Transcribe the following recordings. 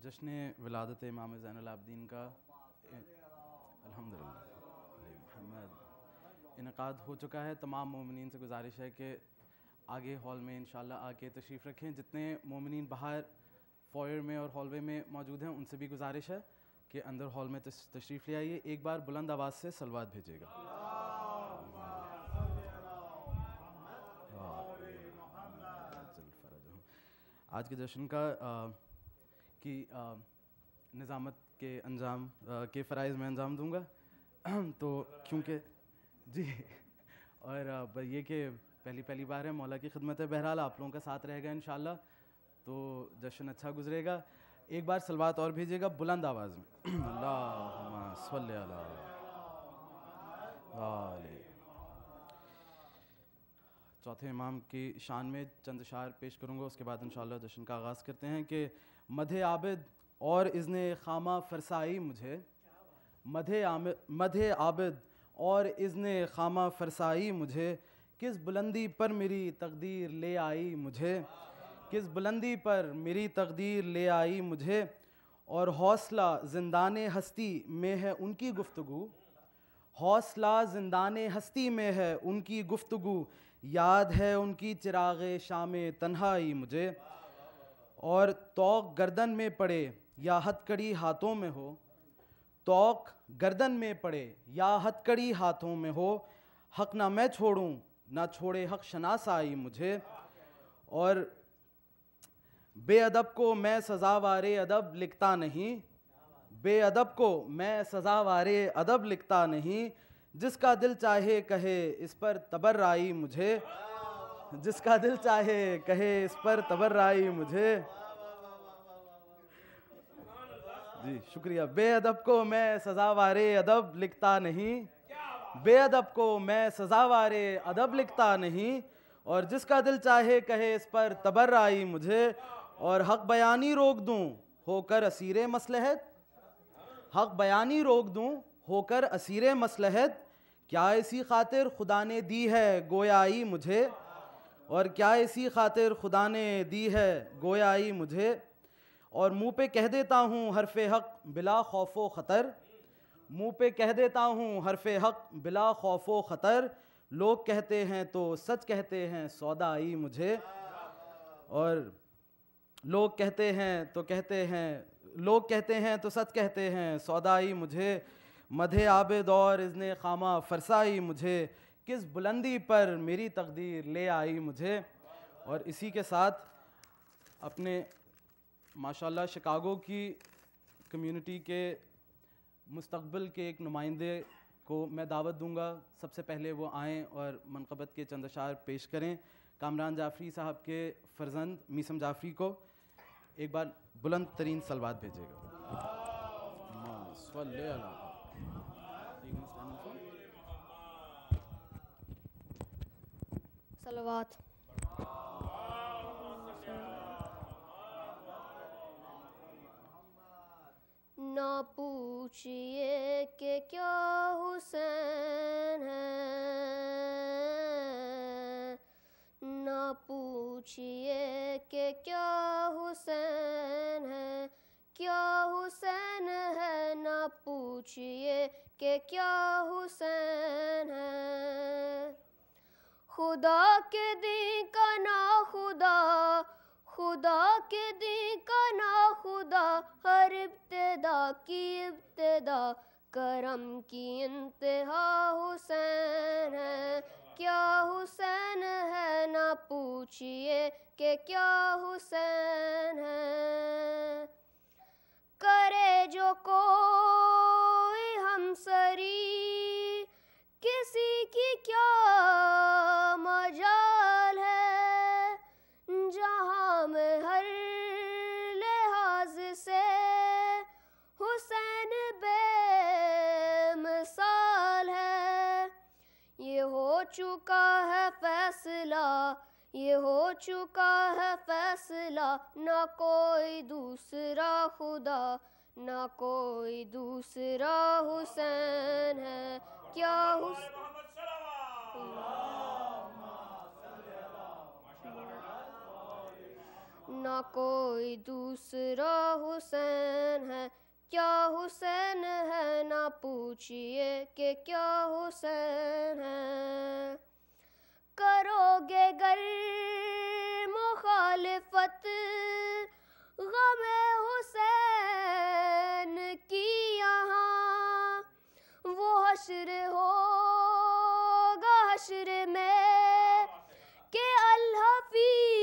جشن ولادت امام زین العابدین کا الحمدللہ علی محمد انعقاد ہو چکا ہے. تمام مومنین سے گزارش ہے کہ آگے ہال میں انشاءاللہ آ کے تشریف رکھیں. جتنے مومنین باہر فوائر میں اور ہال وے میں موجود ہیں ان سے بھی گزارش ہے کہ اندر ہال میں تشریف لے آئیے. ایک بار بلند آواز سے صلوات بھیجیے گا. آج کے جشن کی نظامت کے انجام کے فرائض میں انجام دوں گا. تو کیونکہ جی اور یہ کہ پہلی بار ہے مولا کی خدمت ہے. بہرحال آپ لوگوں کا ساتھ رہے گا انشاءاللہ تو جشن اچھا گزرے گا. ایک بار صلوات اور بھیجیے گا بلند آواز میں. اللہم صلی علی. چوتھے امام کی شان میں چند اشعار پیش کروں گا, اس کے بعد انشاءاللہ جشن کا آغاز کرتے ہیں. کہ مدح عابد اور اذن خامہ فرسائی مجھے, مدح عابد اور اذن خامہ فرسائی مجھے, کس بلندی پر میری تقدیر لے آئی مجھے, کس بلندی پر میری تقدیر لے آئی مجھے. اور حوصلہ زندان ہستی میں ہے ان کی گفتگو, حوصلہ زندان ہستی میں ہے ان کی گفتگو, یاد ہے ان کی چراغ شام تنہائی مجھے. اور طوق گردن میں پڑے یا ہتھکڑی ہاتھوں میں ہو, طوق گردن میں پڑے یا ہتھکڑی ہاتھوں میں ہو, حق نہ میں چھوڑوں نہ چھوڑے حق شناسائی مجھے. اور بے ادب کو میں سزاوار ادب لکھتا نہیں, بے ادب کو میں سزاوار ادب لکھتا نہیں, جس کا دل چاہے کہے اس پر تبرآئی مجھے, جس کا دل چاہے کہے اس پر تبرآئی مجھے. جی شکریہ. بے ادب کو میں سزاوار ادب لکھتا نہیں, بے ادب کو میں سزاوار ادب لکھتا نہیں, اور جس کا دل چاہے کہے اس پر تبرآئی مجھے. اور حق بیانی روک دوں ہو کر اسیر مصلحت, حق بیانی روک دوں ہو کر اسیر مصلحت, کیا اسی خاطر خدا نے دی ہے گویائی مجھے, اور کیا اسی خاطر خدا نے دی ہے گویائی مجھے. اور منہ پہ کہہ دیتا ہوں حرف حق بلا خوف و خطر, منہ پہ کہہ دیتا ہوں حرف حق بلا خوف و خطر, لوگ کہتے ہیں تو سچ کہتے ہیں سودا آئی مجھے. اور لوگ کہتے ہیں تو کہتے ہیں, لوگ کہتے ہیں تو سچ کہتے ہیں سودا آئی مجھے. مدح عابد اور اذن خامہ فرسائی مجھے, کس بلندی پر میری تقدیر لے آئی مجھے. اور اسی کے ساتھ اپنے ماشاءاللہ شکاگو کی کمیونٹی کے مستقبل کے ایک نمائندے کو میں دعوت دوں گا. سب سے پہلے وہ آئیں اور منقبت کے چند اشعار پیش کریں. کامران جعفری صاحب کے فرزند میثم جعفری کو ایک بار بلند ترین صلوات بھیجے گا. صلوات. نہ پوچھئے کہ کیا حسین ہے, نہ پوچھئے کہ کیا حسین ہے, کیا حسین ہے, نہ پوچھئے کہ کیا حسین ہے. خدا کے دین کا نا خدا, خدا کے دین کا نا خدا, ہر ابتدا کی ابتدا, کرم کی انتہا حسین ہے. کیا حسین ہے, نہ پوچھئے کہ کیا حسین ہے. کرے جو کوئی ہمسری کسی کی کیا مجال ہے, جہاں میں ہر لحاظ سے حسین بے مثال ہے. یہ ہو چکا ہے فیصلہ, یہ ہو چکا ہے فیصلہ, نہ کوئی دوسرا خدا, نہ کوئی دوسرا حسین ہے. کیا نہ کوئی دوسرا حسین ہے، کیا حسین ہے، نہ پوچھئے کہ کیا حسین ہے۔ کرو گے گر مخالفت غم حسین کی یہاں، وہ حشر ہوگا حشر میں کہ الحفیظ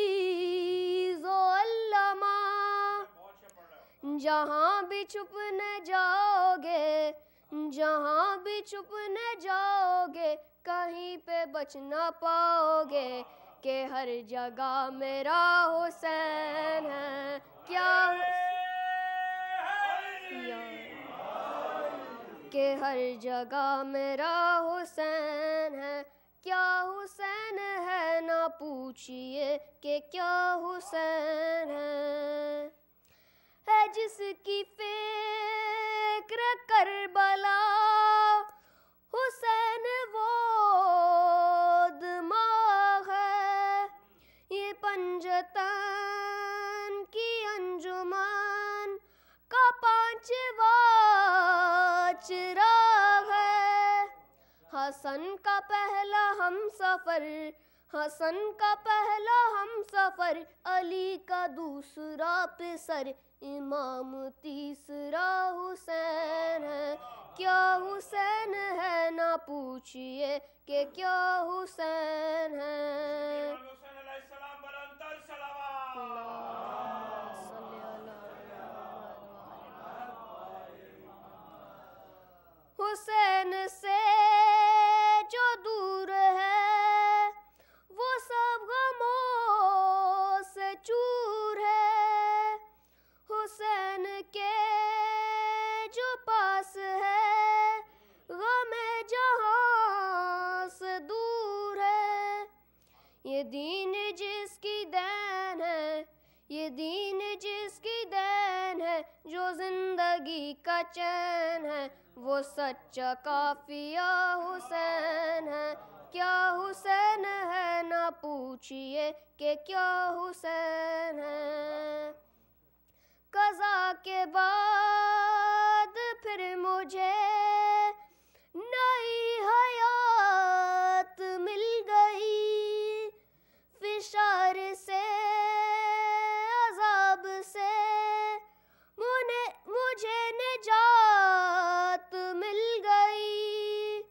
و علامہ۔ جہاں بھی چھپنے جاؤ گے، جہاں بھی چھپنے جاؤ گے، کہیں پہ بچ نہ پاؤ گے کہ ہر جگہ میرا حسین ہے، کیا کہ ہر جگہ میرا حسین ہے، کیا حسین ہے، نہ پوچھئے کہ کیا حسین ہے جس کی فکر کربلا حسین وہ دماغ ہے، یہ پنجتن کی انجمن کا پانچواں چراغ ہے۔ حسن کا پہلا ہم سفر، حسن کا پہلا ہم سفر، علی کا دوسرا پسر، امام تیسرا حسین ہے، کیا حسین ہے، نہ پوچھئے کہ کیا حسین ہے۔ حسین سے جو دور ہے وہ سب غموں سے چور ہے، حسین کے جو پاس ہے غم جہاں سے دور ہے۔ یہ دین جس کی دین ہے، یہ دین جس کی دین ہے، جو زندگی کا چین ہے، وہ سچا قافیہ حسین ہے، کیا حسین ہے، نہ پوچھئے کہ کیا حسین ہے۔ قضا کے بعد پھر مجھے نئی حیات مل گئی، فشار سے عذاب سے مجھے نجات مل گئی۔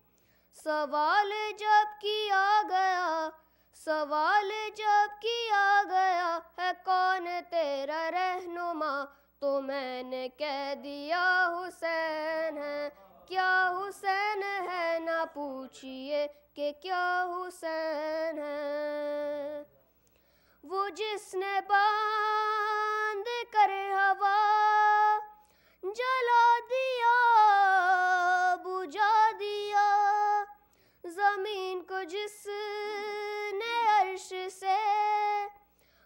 سوال جب کیا گیا، سوال جب کیا گیا ہے کون تیرا رہنما، تو میں نے کہہ دیا حسین ہے، کیا حسین ہے، نہ پوچھئے کہ کیا حسین ہے۔ وہ جس نے باندھ کر ہوا جلا دیا بجھا دیا، زمین کو جس نے عرش سے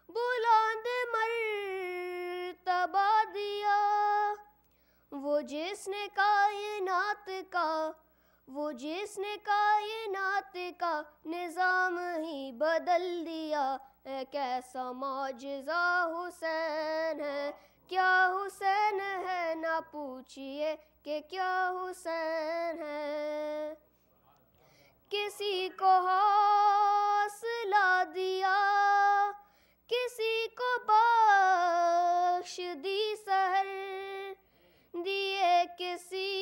بلند مرتبہ دیا، وہ جس نے کائنات کا، وہ جس نے کائنات کا نظام ہی بدل دیا، ایک ایسا معجزہ حسین ہے، کیا حسین ہے، نہ پوچھئے کہ کیا حسین ہے۔ کسی کو حوصلہ دیا، کسی کو بخش دی سحر، دیے کسی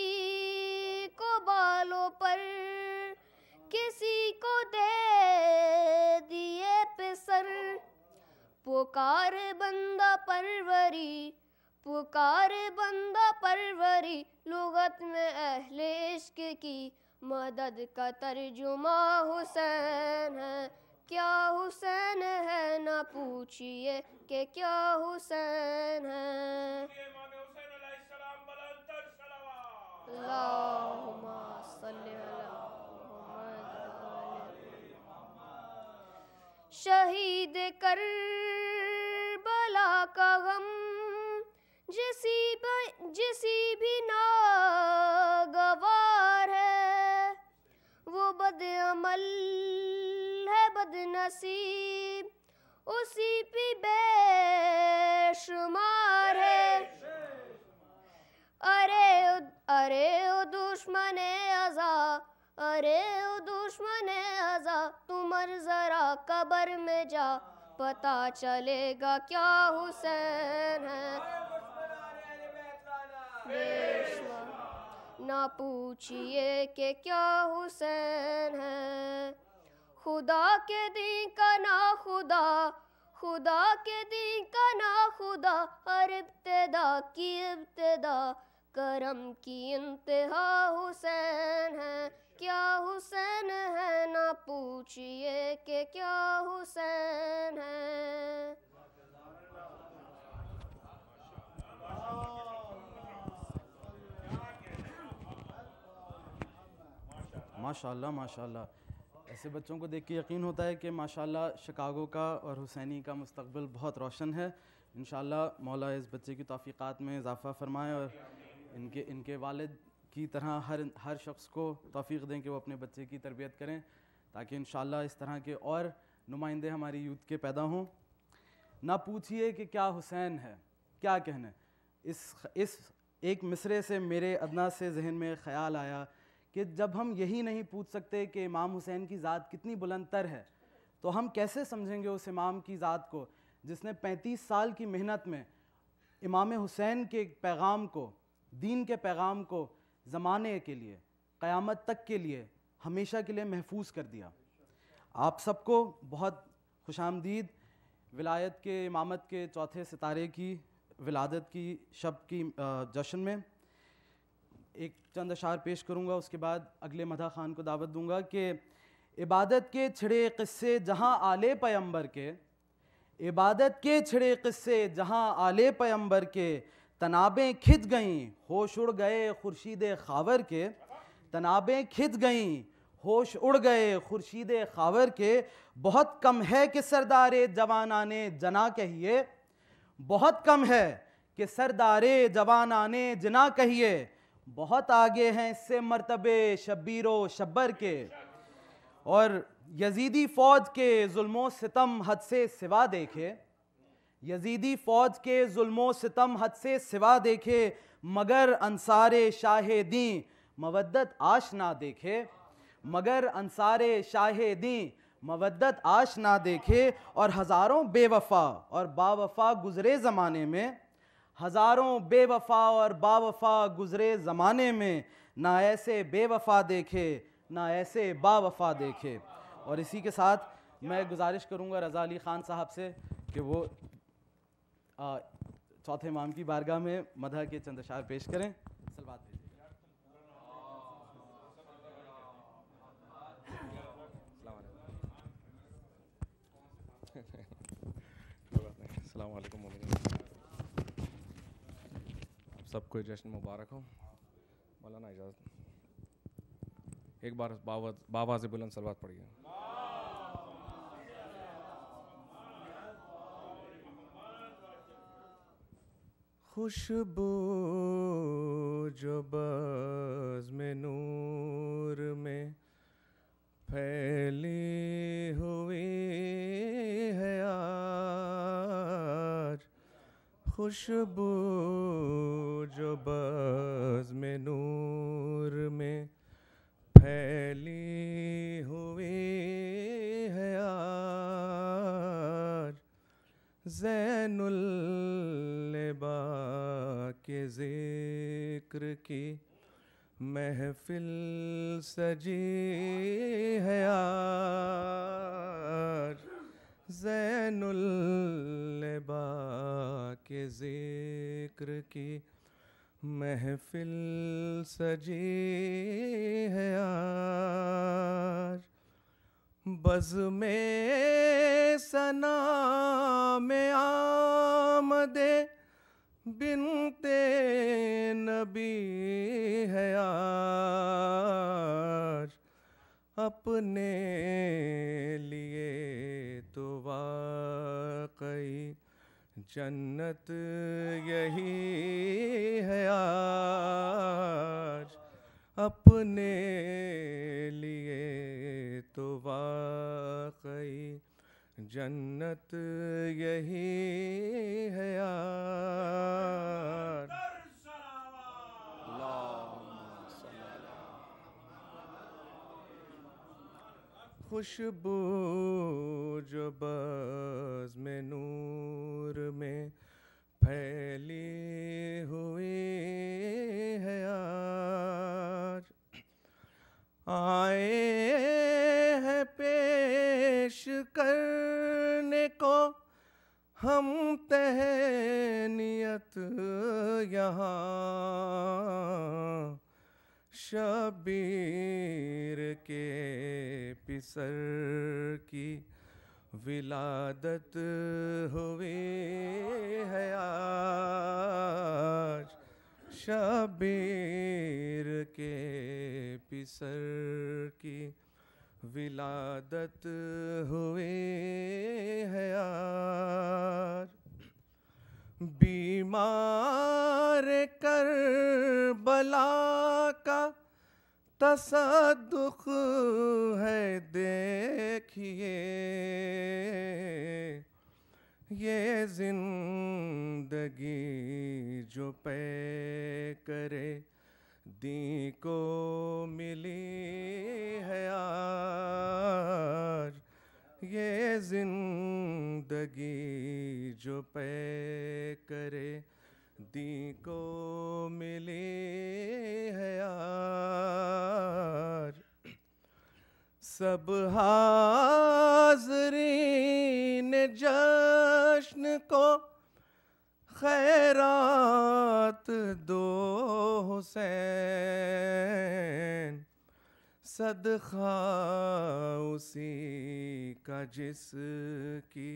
کو بالوں پر، کسی کو دے دیے پسر، پکار بندہ پروری، پکار بندہ پروری، لغت میں اہل عشق کی مدد کا ترجمہ حسین ہے، کیا حسین ہے، نہ پوچھئے کہ کیا حسین ہے۔ اللہم صلی شہید کربلا کا غم جسی بھی ناگوار ہے، وہ بد عمل ہے بد نصیب اسی پہ بے شمار ہے، ارے او دشمن ازا، ارے او دشمن ازا، تو مر ذرا قبر میں جا، پتہ چلے گا کیا حسین ہے. نہ پوچھئے کہ کیا حسین ہے. خدا کے دین کا نا خدا، خدا کے دین کا نا خدا، ہر ابتدا کی ابتدا، کرم کی انتہا حسین ہے. کیا حسین ہے، نہ پوچھئے کہ کیا حسین ہے. ماشاءاللہ ماشاءاللہ. ایسے بچوں کو دیکھ کے یقین ہوتا ہے کہ ماشاءاللہ شکاگو کا اور حسینی کا مستقبل بہت روشن ہے. انشاءاللہ مولا اس بچے کی توفیقات میں اضافہ فرمائے اور ان کے والد کی طرح ہر شخص کو توفیق دیں کہ وہ اپنے بچے کی تربیت کریں، تاکہ انشاءاللہ اس طرح کے اور نمائندے ہماری یوتھ کے پیدا ہوں. نہ پوچھئے کہ کیا حسین ہے، کیا کہنا. اس ایک مصرے سے میرے ادنا سے ذہن میں خیال آیا کہ جب ہم یہی نہیں پوچھ سکتے کہ امام حسین کی ذات کتنی بلند تر ہے، تو ہم کیسے سمجھیں گے اس امام کی ذات کو جس نے 35 سال کی محنت میں امام حسین کے پیغام کو، دین کے پیغام کو زمانے کے لیے، قیامت تک کے لیے، ہمیشہ کے لیے محفوظ کر دیا. آپ سب کو بہت خوش آمدید ولایت کے امامت کے چوتھے ستارے کی ولادت کی شب کی جشن میں. ایک چند اشعار پیش کروں گا، اس کے بعد اگلے مدح خان کو دعوت دوں گا کہ عبادت کے چھڑے قصے جہاں آلے پیمبر کے، عبادت کے چھڑے قصے جہاں آلے پیمبر کے، تنابیں کھد گئیں ہوش اڑ گئے خورشید خاور کے، تنابیں کھد گئیں ہوش اڑ گئے خورشید خاور کے. بہت کم ہے کہ سردار جوانان جنا کہیے، بہت کم ہے کہ سردار جوانان جنا کہیے، بہت آگے ہیں اس سے مرتبے شبیر و شبر کے. اور یزیدی فوج کے ظلم و ستم حد سے سوا دیکھے، یزیدی فوج کے ظلم و ستم حد سے سوا دیکھے، مگر انصار شاہ دین مودت آش نہ دیکھے، مگر انصار شاہ دین مودت آش نہ دیکھے. اور ہزاروں بے وفا اور با وفا گزرے زمانے میں، ہزاروں بے وفا اور با وفا گزرے زمانے میں، نہ ایسے بے وفا دیکھے نہ ایسے با وفا دیکھے. اور اسی کے ساتھ میں گزارش کروں گا رضا علی خان صاحب سے کہ وہ چوتھے امام کی بارگاہ میں مدح کے چند اشعار پیش کریں. سلوات بھیجیے. السلام علیکم. سب کو جشن مبارک ہو. مولانا اجازت ایک بار باواز بلند صلوات پڑھیے. خوشبو جو بزم نور میں پھیلی ہوئی ہے آج، خوشبو جو بزم نور میں پھیلی ہوئی ہے آج، زین اللبا کے ذکر کی محفل سجی ہے آج، زین اللبا کے ذکر کی محفل سجی ہے آج، بزم ثنا میں آمد بنت نبی ہے آج، اپنے لیے تو واقعی جنت یہی ہے آج، اپنے لیے تو واقعی جنت یہی ہے آج. خوشبو جو بزم نور میں پھیلی ہوئی ہے آج. آئے ہیں پیش کرنے کو ہم تہنیت یہاں شبیر کے پسر کی ولادت ہوئی ہے آج. شبیر کے پسر کی ولادت ہوئی ہے آج. بیمار کربلا کا تصدق ہے دیکھیے یہ زندگی جو پے کرے دین کو ملی ہے آج. یہ زندگی جو پے کرے دین کو ملی ہے آج. سب حاضرین جشن کو خیرات دو حسین صدقہ اسی کا جس کی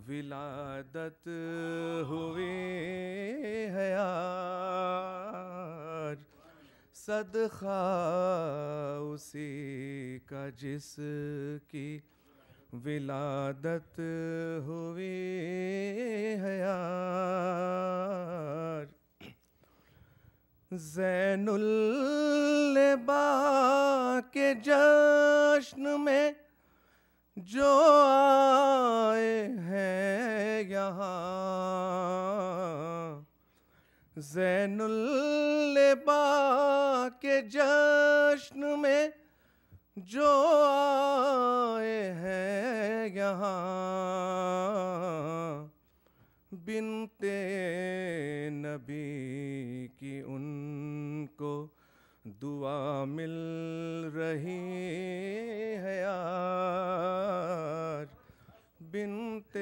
ولادت ہوئی ہے آج. صدقہ اسی کا جس کی ولادت ہوئی ہے آج. زین اللبا کے جشن میں جو آئے ہیں یہاں زین اللبا کے جشن میں جو آئے ہیں یہاں بنت نبی کی ان کو دعا مل رہی ہے آج. بنت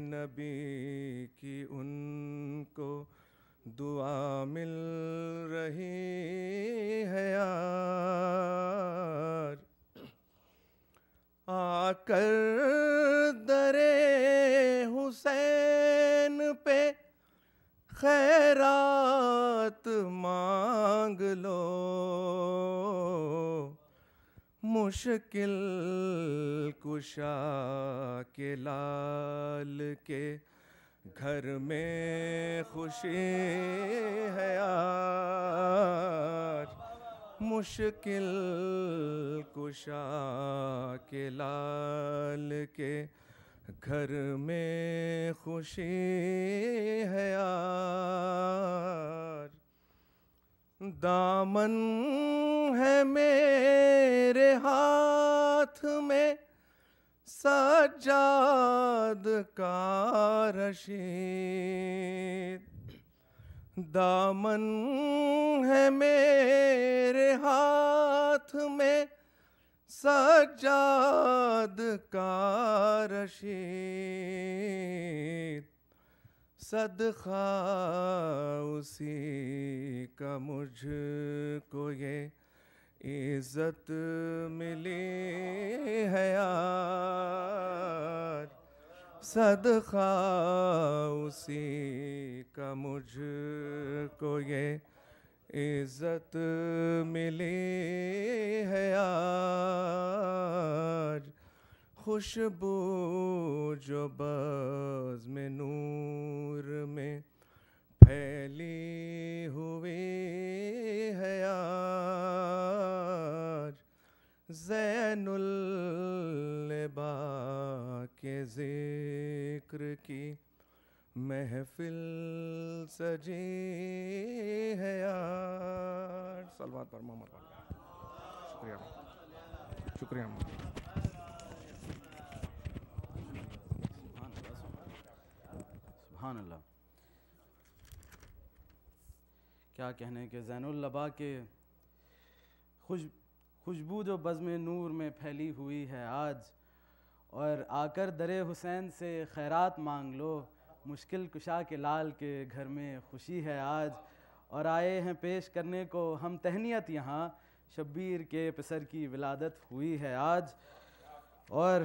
نبی کی ان کو دعا مل رہی ہے آج. آ کر در حسین پہ خیرات مانگ لو مشکل کشا کے لال کے گھر میں خوشی ہے آج. مشکل کشا کے لال کے گھر میں خوشی ہے آج. دامن ہے میرے ہاتھ میں سجاد کا رشید. دامن ہے میرے ہاتھ میں سجاد کا رشید. صدقہ اسی کا مجھ کو یہ عزت ملی ہے آج. صدقہ اسی کا مجھ کو یہ عزت ملی ہے آج. خوشبو جو بزم نور میں پھیلی ہوئی ہے آج. زین اللبا کے ذکر کی محفل سجی ہے آج. سلوات پر محمد. شکریہ. شکریہ. سبحان اللہ. کیا کہنے کہ زین اللبا کے خوشبو جو بزم نور میں پھیلی ہوئی ہے آج, اور آ کر در حسین سے خیرات مانگ لو, مشکل کشا کے لال کے گھر میں خوشی ہے آج, اور آئے ہیں پیش کرنے کو ہم تہنیت یہاں, شبیر کے پسر کی ولادت ہوئی ہے آج. اور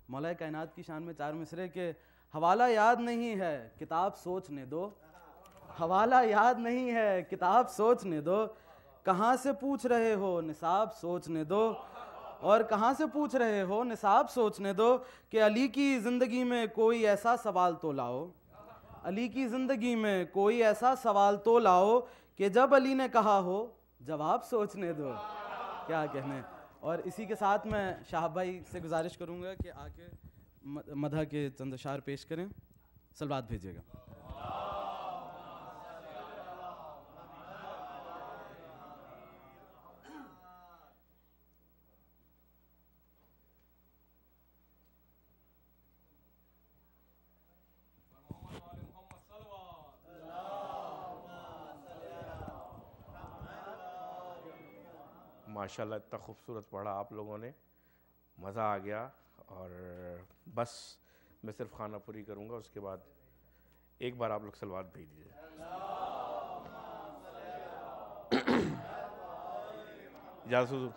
مولا کائنات کی شان میں 4 مصرے کے حوالہ یاد نہیں ہے کتاب سوچنے دو, حوالہ یاد نہیں ہے کتاب سوچنے دو, کہاں سے پوچھ رہے ہو نصاب سوچنے دو, اور کہاں سے پوچھ رہے ہو نصاب سوچنے دو, کہ علی کی زندگی میں کوئی ایسا سوال تو لاؤ, علی کی زندگی میں کوئی ایسا سوال تو لاؤ, کہ جب علی نے کہا ہو جواب سوچنے دو. کیا کہنے. اور اسی کے ساتھ میں شاہب بھائی سے گزارش کروں گا کہ آ کے مدح کے چند اشعار پیش کریں, سلوات بھیجیے گا. ماشاءاللہ اتنا خوبصورت پڑھا آپ لوگوں نے, مزہ آ گیا. اور بس میں صرف خانہ پوری کروں گا, اس کے بعد ایک بار آپ لوگ سلوات بھیج دیجیے. اجازت حضور.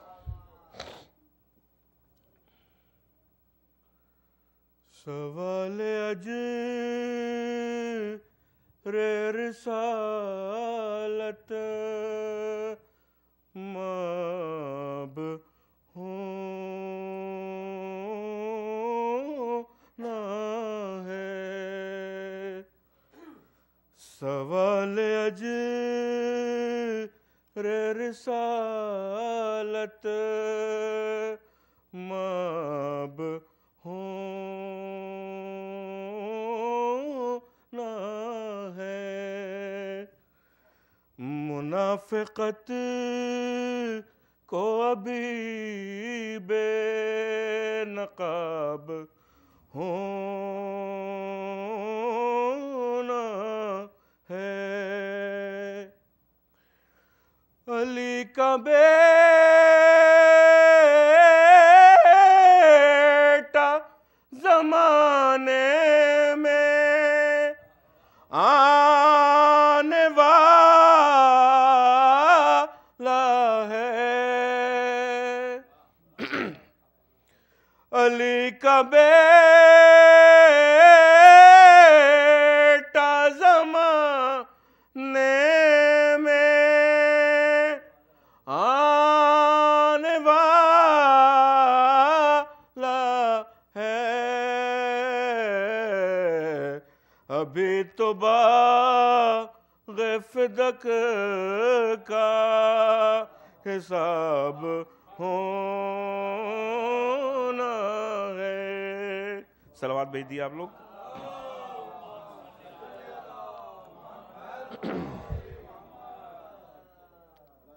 سوال اجر رسالت ماب ہونا ہے, سوال اجر رسالت ماب ہونا ہے, منافقت کو ابھی بے نقاب ہونا ہے, علی کا بیٹا زمانے میں آنے والا ہے, علی کا بیٹا زمانے میں آنے والا ہے, ابھی تو باغ فدق کا حساب ہونا ہے. صلوات بھیج دیے آپ لوگ.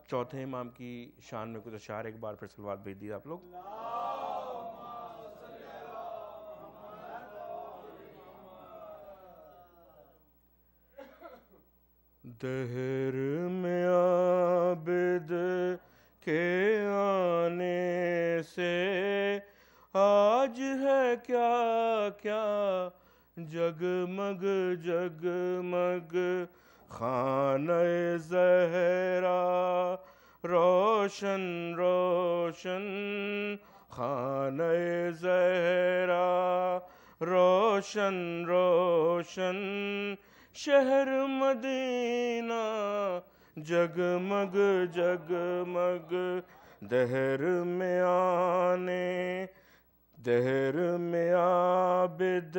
چوتھے امام کی شان میں کچھ اشعار, ایک بار پھر صلوات بھیج دیے آپ لوگ. دہر میں عابد کے آنے سے آج ہے کیا کیا جگمگ جگمگ, خانہ زہرا روشن روشن, خانہ زہرا روشن روشن, شہر مدینہ جگمگ جگمگ, دہر میں آنے دہر میں عابد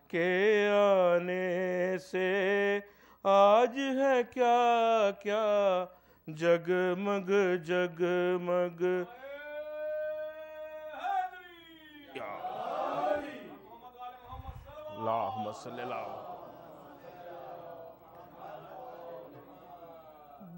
کے آنے سے آج ہے کیا کیا جگمگ جگمگ. اللہم صلی اللہ.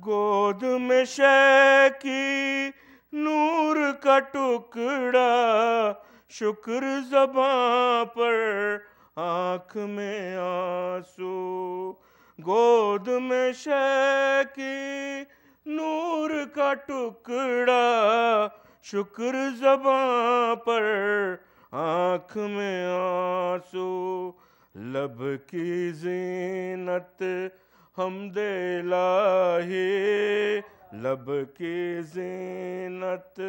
گود میں شے کی نور کا ٹکڑا شکر زباں پر آنکھ میں آنسو گود میں شے کی نور کا ٹکڑا شکر زباں پر آنکھ میں آنسو لب کی زینت حمد الہی لب کی زینت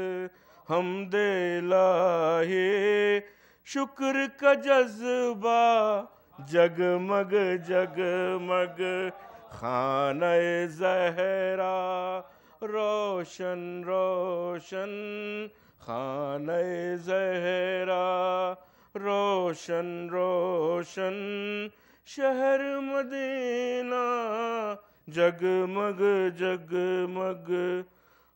حمد الہی شکر کا جذبہ جگمگ جگمگ خانہ زہرا روشن روشن خانہ زہرا روشن روشن شہر مدینہ جگمگ جگمگ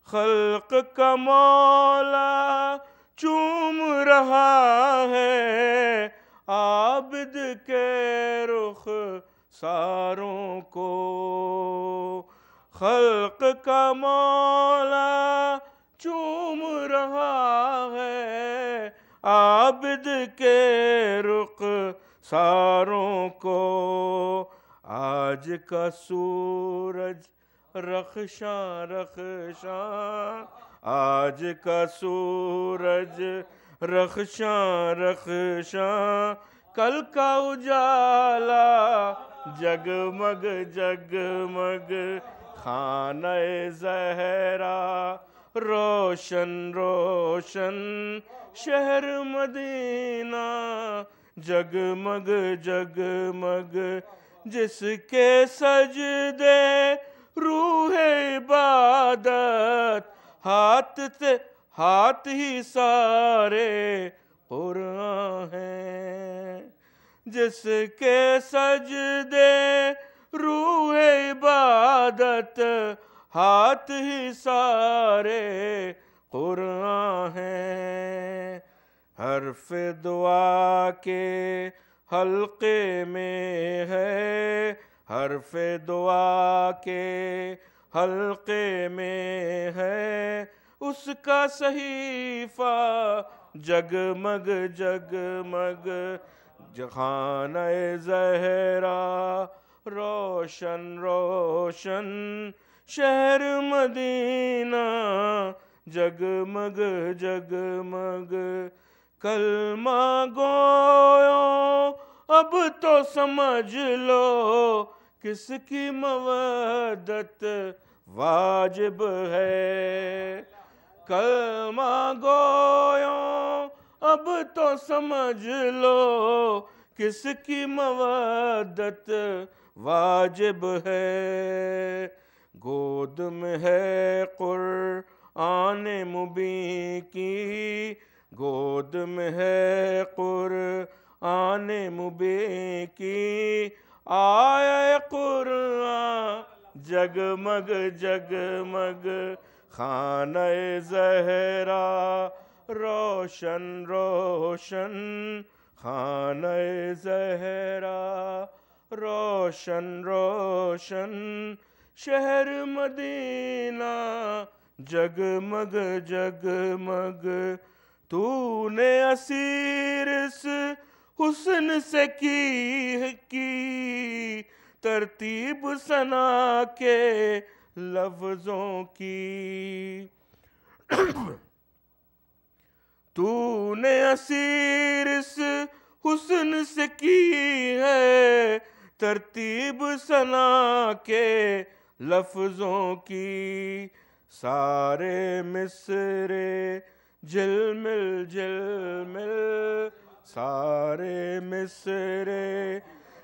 خلق کا مولا چوم رہا ہے عابد کے رخ ساروں کو خلق کا مولا چوم رہا ہے عابد کے رخ ساروں کو آج کا سورج رخشاں رخشاں آج کا سورج رخشاں رخشاں کل کا اجالا جگمگ جگمگ خانہ زہرا روشن روشن شہر مدینہ جگمگ جگمگ جس کے سجدے روح عبادت ہاتھ ہی سارے قرآن ہیں جس کے سجدے روح عبادت ہاتھ ہی سارے قرآن ہیں حرف دعا کے حلقے میں ہے حرف دعا کے حلقے میں ہے اس کا صحیفہ جگمگ جگمگ خانہ زہرا روشن روشن شہر مدینہ جگمگ جگمگ کلمہ گویوں اب تو سمجھ لو کس کی مودت واجب ہے کلمہ گویوں اب تو سمجھ لو کس کی مودت واجب ہے گود میں ہے قرآن مبین کی گود میں ہے قرآن مبین کی آیہ قرآن جگمگ جگمگ خانہ زہرا روشن روشن خانہ زہرا روشن روشن شہر مدینہ جگمگ جگمگ تو نے اسیر اس حسن سے کی ترتیب ثنا کے لفظوں کی تو نے اسیر اس حسن سے کی ہے ترتیب ثنا کے لفظوں کی سارے مصرے جھلمل جھلمل سارے مصرے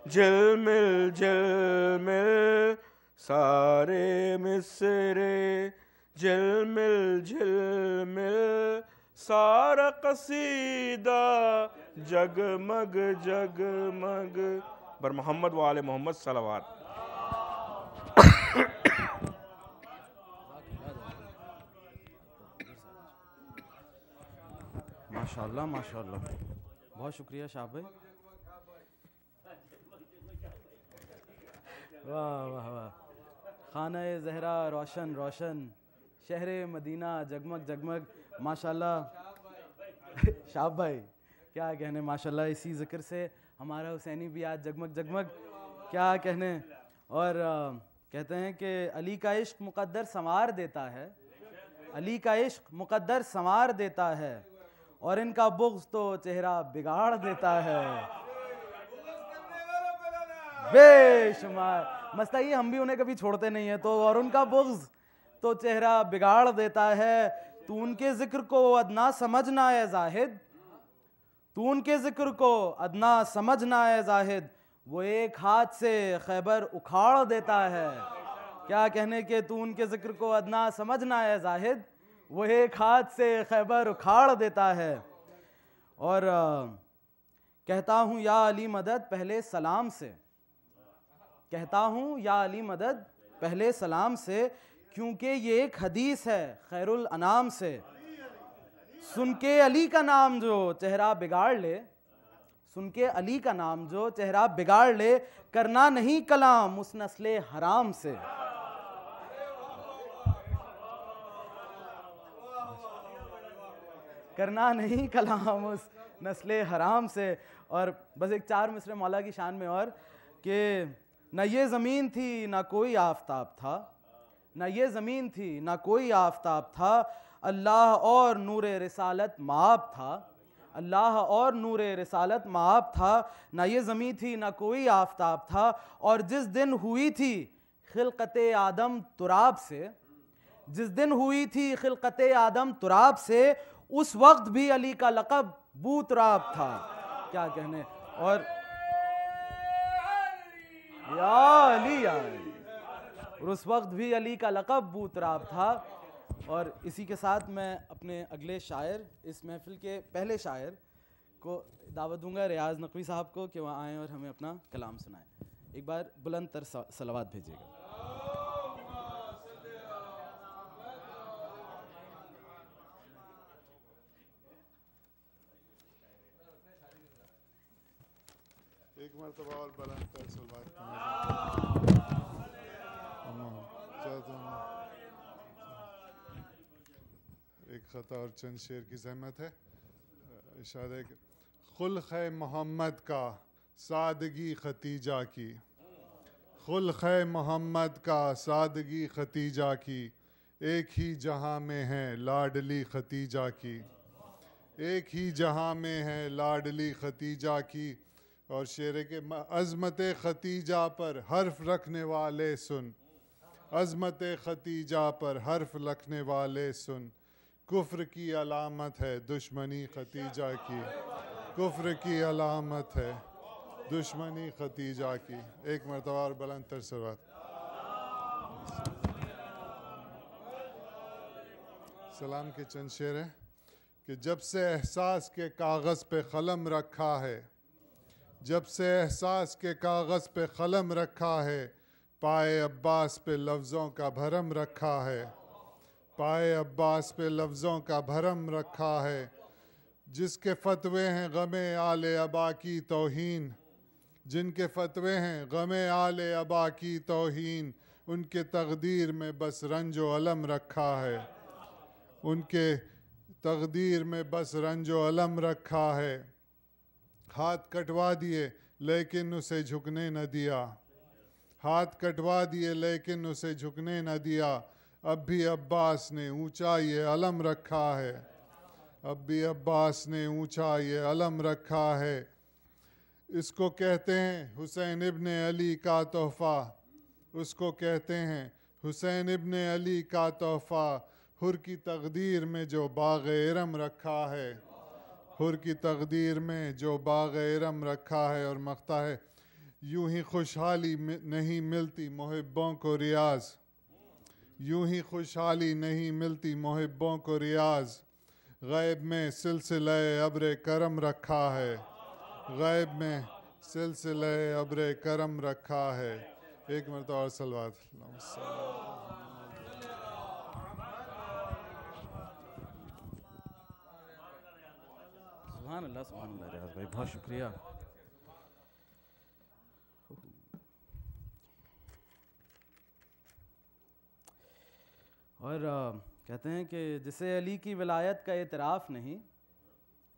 جھلمل جھلمل سارے مصرے جھلمل جھلمل سارا قصیدہ جگمگ جگمگ بر محمد و آل محمد صلوات ماشاءاللہ ماشاءاللہ بہت شکریہ شاہ بھائی واہ واہ واہ خانہ زہرا روشن روشن شہر مدینہ جگمگ جگمگ ماشاءاللہ. شاب بھائی کیا کہنے ماشاءاللہ, اسی ذکر سے ہمارا حسینی بھی آج جگمگ جگمگ, کیا کہنے. اور کہتے ہیں کہ علی کا عشق مقدر سنوار دیتا ہے, علی کا عشق مقدر سنوار دیتا ہے, اور ان کا بغض تو چہرہ بگاڑ دیتا ہے. بے شمار مسئلہ یہ, ہم بھی انہیں کبھی چھوڑتے نہیں ہیں تو, اور ان کا بغض تو چہرہ بگاڑ دیتا ہے. تو ان کے ذکر کو ادنا سمجھنا ہے زاہد, تو ان کے ذکر کو ادنا سمجھنا ہے زاہد, وہ ایک ہاتھ سے خیبر اکھاڑ دیتا ہے. کیا کہنے کہ تو ان کے ذکر کو ادنا سمجھنا ہے زاہد, وہ ایک ہاتھ سے خیبر اکھاڑ دیتا ہے. اور کہتا ہوں یا علی مدد پہلے سلام سے, کہتا ہوں یا علی مدد پہلے سلام سے, کیونکہ یہ ایک حدیث ہے خیر الانام سے. سن کے علی کا نام جو چہرہ بگاڑ لے, سن کے علی کا نام جو چہرہ بگاڑ لے, کرنا نہیں کلام اس نسل حرام سے. کرنا نہیں کلام اس نسل حرام سے. اور بس ایک 4 مصرے مولا کی شان میں, اور کہ نہ یہ زمین تھی نہ کوئی آفتاب تھا, نہ یہ زمین تھی نہ کوئی آفتاب تھا, اللہ اور نور رسالت مآب تھا, اللہ اور نور رسالت مآب تھا. نہ یہ زمین تھی نہ کوئی آفتاب تھا, اور جس دن ہوئی تھی خلقت آدم تراب سے, جس دن ہوئی تھی خلقت آدم تراب سے, اس وقت بھی علی کا لقب بو تراب تھا. کیا کہنے. اور یا علی یا علی, اور اس وقت بھی علی کا لقب بو تراب تھا. اور اسی کے ساتھ میں اپنے اگلے شاعر, اس محفل کے پہلے شاعر کو دعوت دوں گا, ریاض نقوی صاحب کو, کہ وہ آئیں اور ہمیں اپنا کلام سنائیں. ایک بار بلند تر صلوات بھیجیے گا. ایک مرتبہ اور بلند تر صلوات ایک خطا اور چند شعر کی زحمت ہے. ارشاد ہے کہ خلق محمد کا سادگی ختیجہ کی, خلق محمد کا سادگی ختیجہ کی, ایک ہی جہاں میں ہے لاڈلی ختیجہ کی, ایک ہی جہاں میں ہے لاڈلی ختیجہ کی. اور شعر کے عظمت ختیجہ پر حرف رکھنے والے سن, عظمت ختیجہ پر حرف رکھنے والے سن, کفر کی علامت ہے دشمنی ختیجہ کی, کفر کی علامت ہے دشمنی ختیجہ کی. ایک مرتبہ اور بلند تر صلوات. سلام کے چند شعر ہیں کہ جب سے احساس کے کاغذ پہ قلم رکھا ہے, جب سے احساس کے کاغذ پہ قلم رکھا ہے, پائے عباس پہ لفظوں کا بھرم رکھا ہے, پائے عباس پہ لفظوں کا بھرم رکھا ہے. جس کے فتوے ہیں غم آل ابا کی توہین, جن کے فتوے ہیں غم آل ابا کی توہین, ان کے تقدیر میں بس رنج و علم رکھا ہے, ان کے تقدیر میں بس رنج و علم رکھا ہے. ہاتھ کٹوا دیے لیکن اسے جھکنے نہ دیا, ہاتھ کٹوا دیے لیکن اسے جھکنے نہ دیا, اب بھی عباس نے اونچا یہ علم رکھا ہے, اب بھی عباس نے اونچا یہ علم رکھا ہے. اس کو کہتے ہیں حسین ابن علی کا تحفہ, اس کو کہتے ہیں حسین ابن علی کا تحفہ, حر کی تقدیر میں جو باغ ارم رکھا ہے, حر کی تقدیر میں جو باغ ارم رکھا ہے. اور مقطع ہے یوں ہی خوشحالی نہیں ملتی محبوں کو ریاض, یوں ہی خوشحالی نہیں ملتی محبوں کو ریاض, غیب میں سلسلہ ابر کرم رکھا ہے, غیب میں سلسلہ ابر کرم رکھا ہے. ایک مرتبہ اور صلوات. سبحان اللہ سبحان اللہ. ریاض بھائی بہت شکریہ. اور کہتے ہیں کہ جسے علی کی ولایت کا اعتراف نہیں،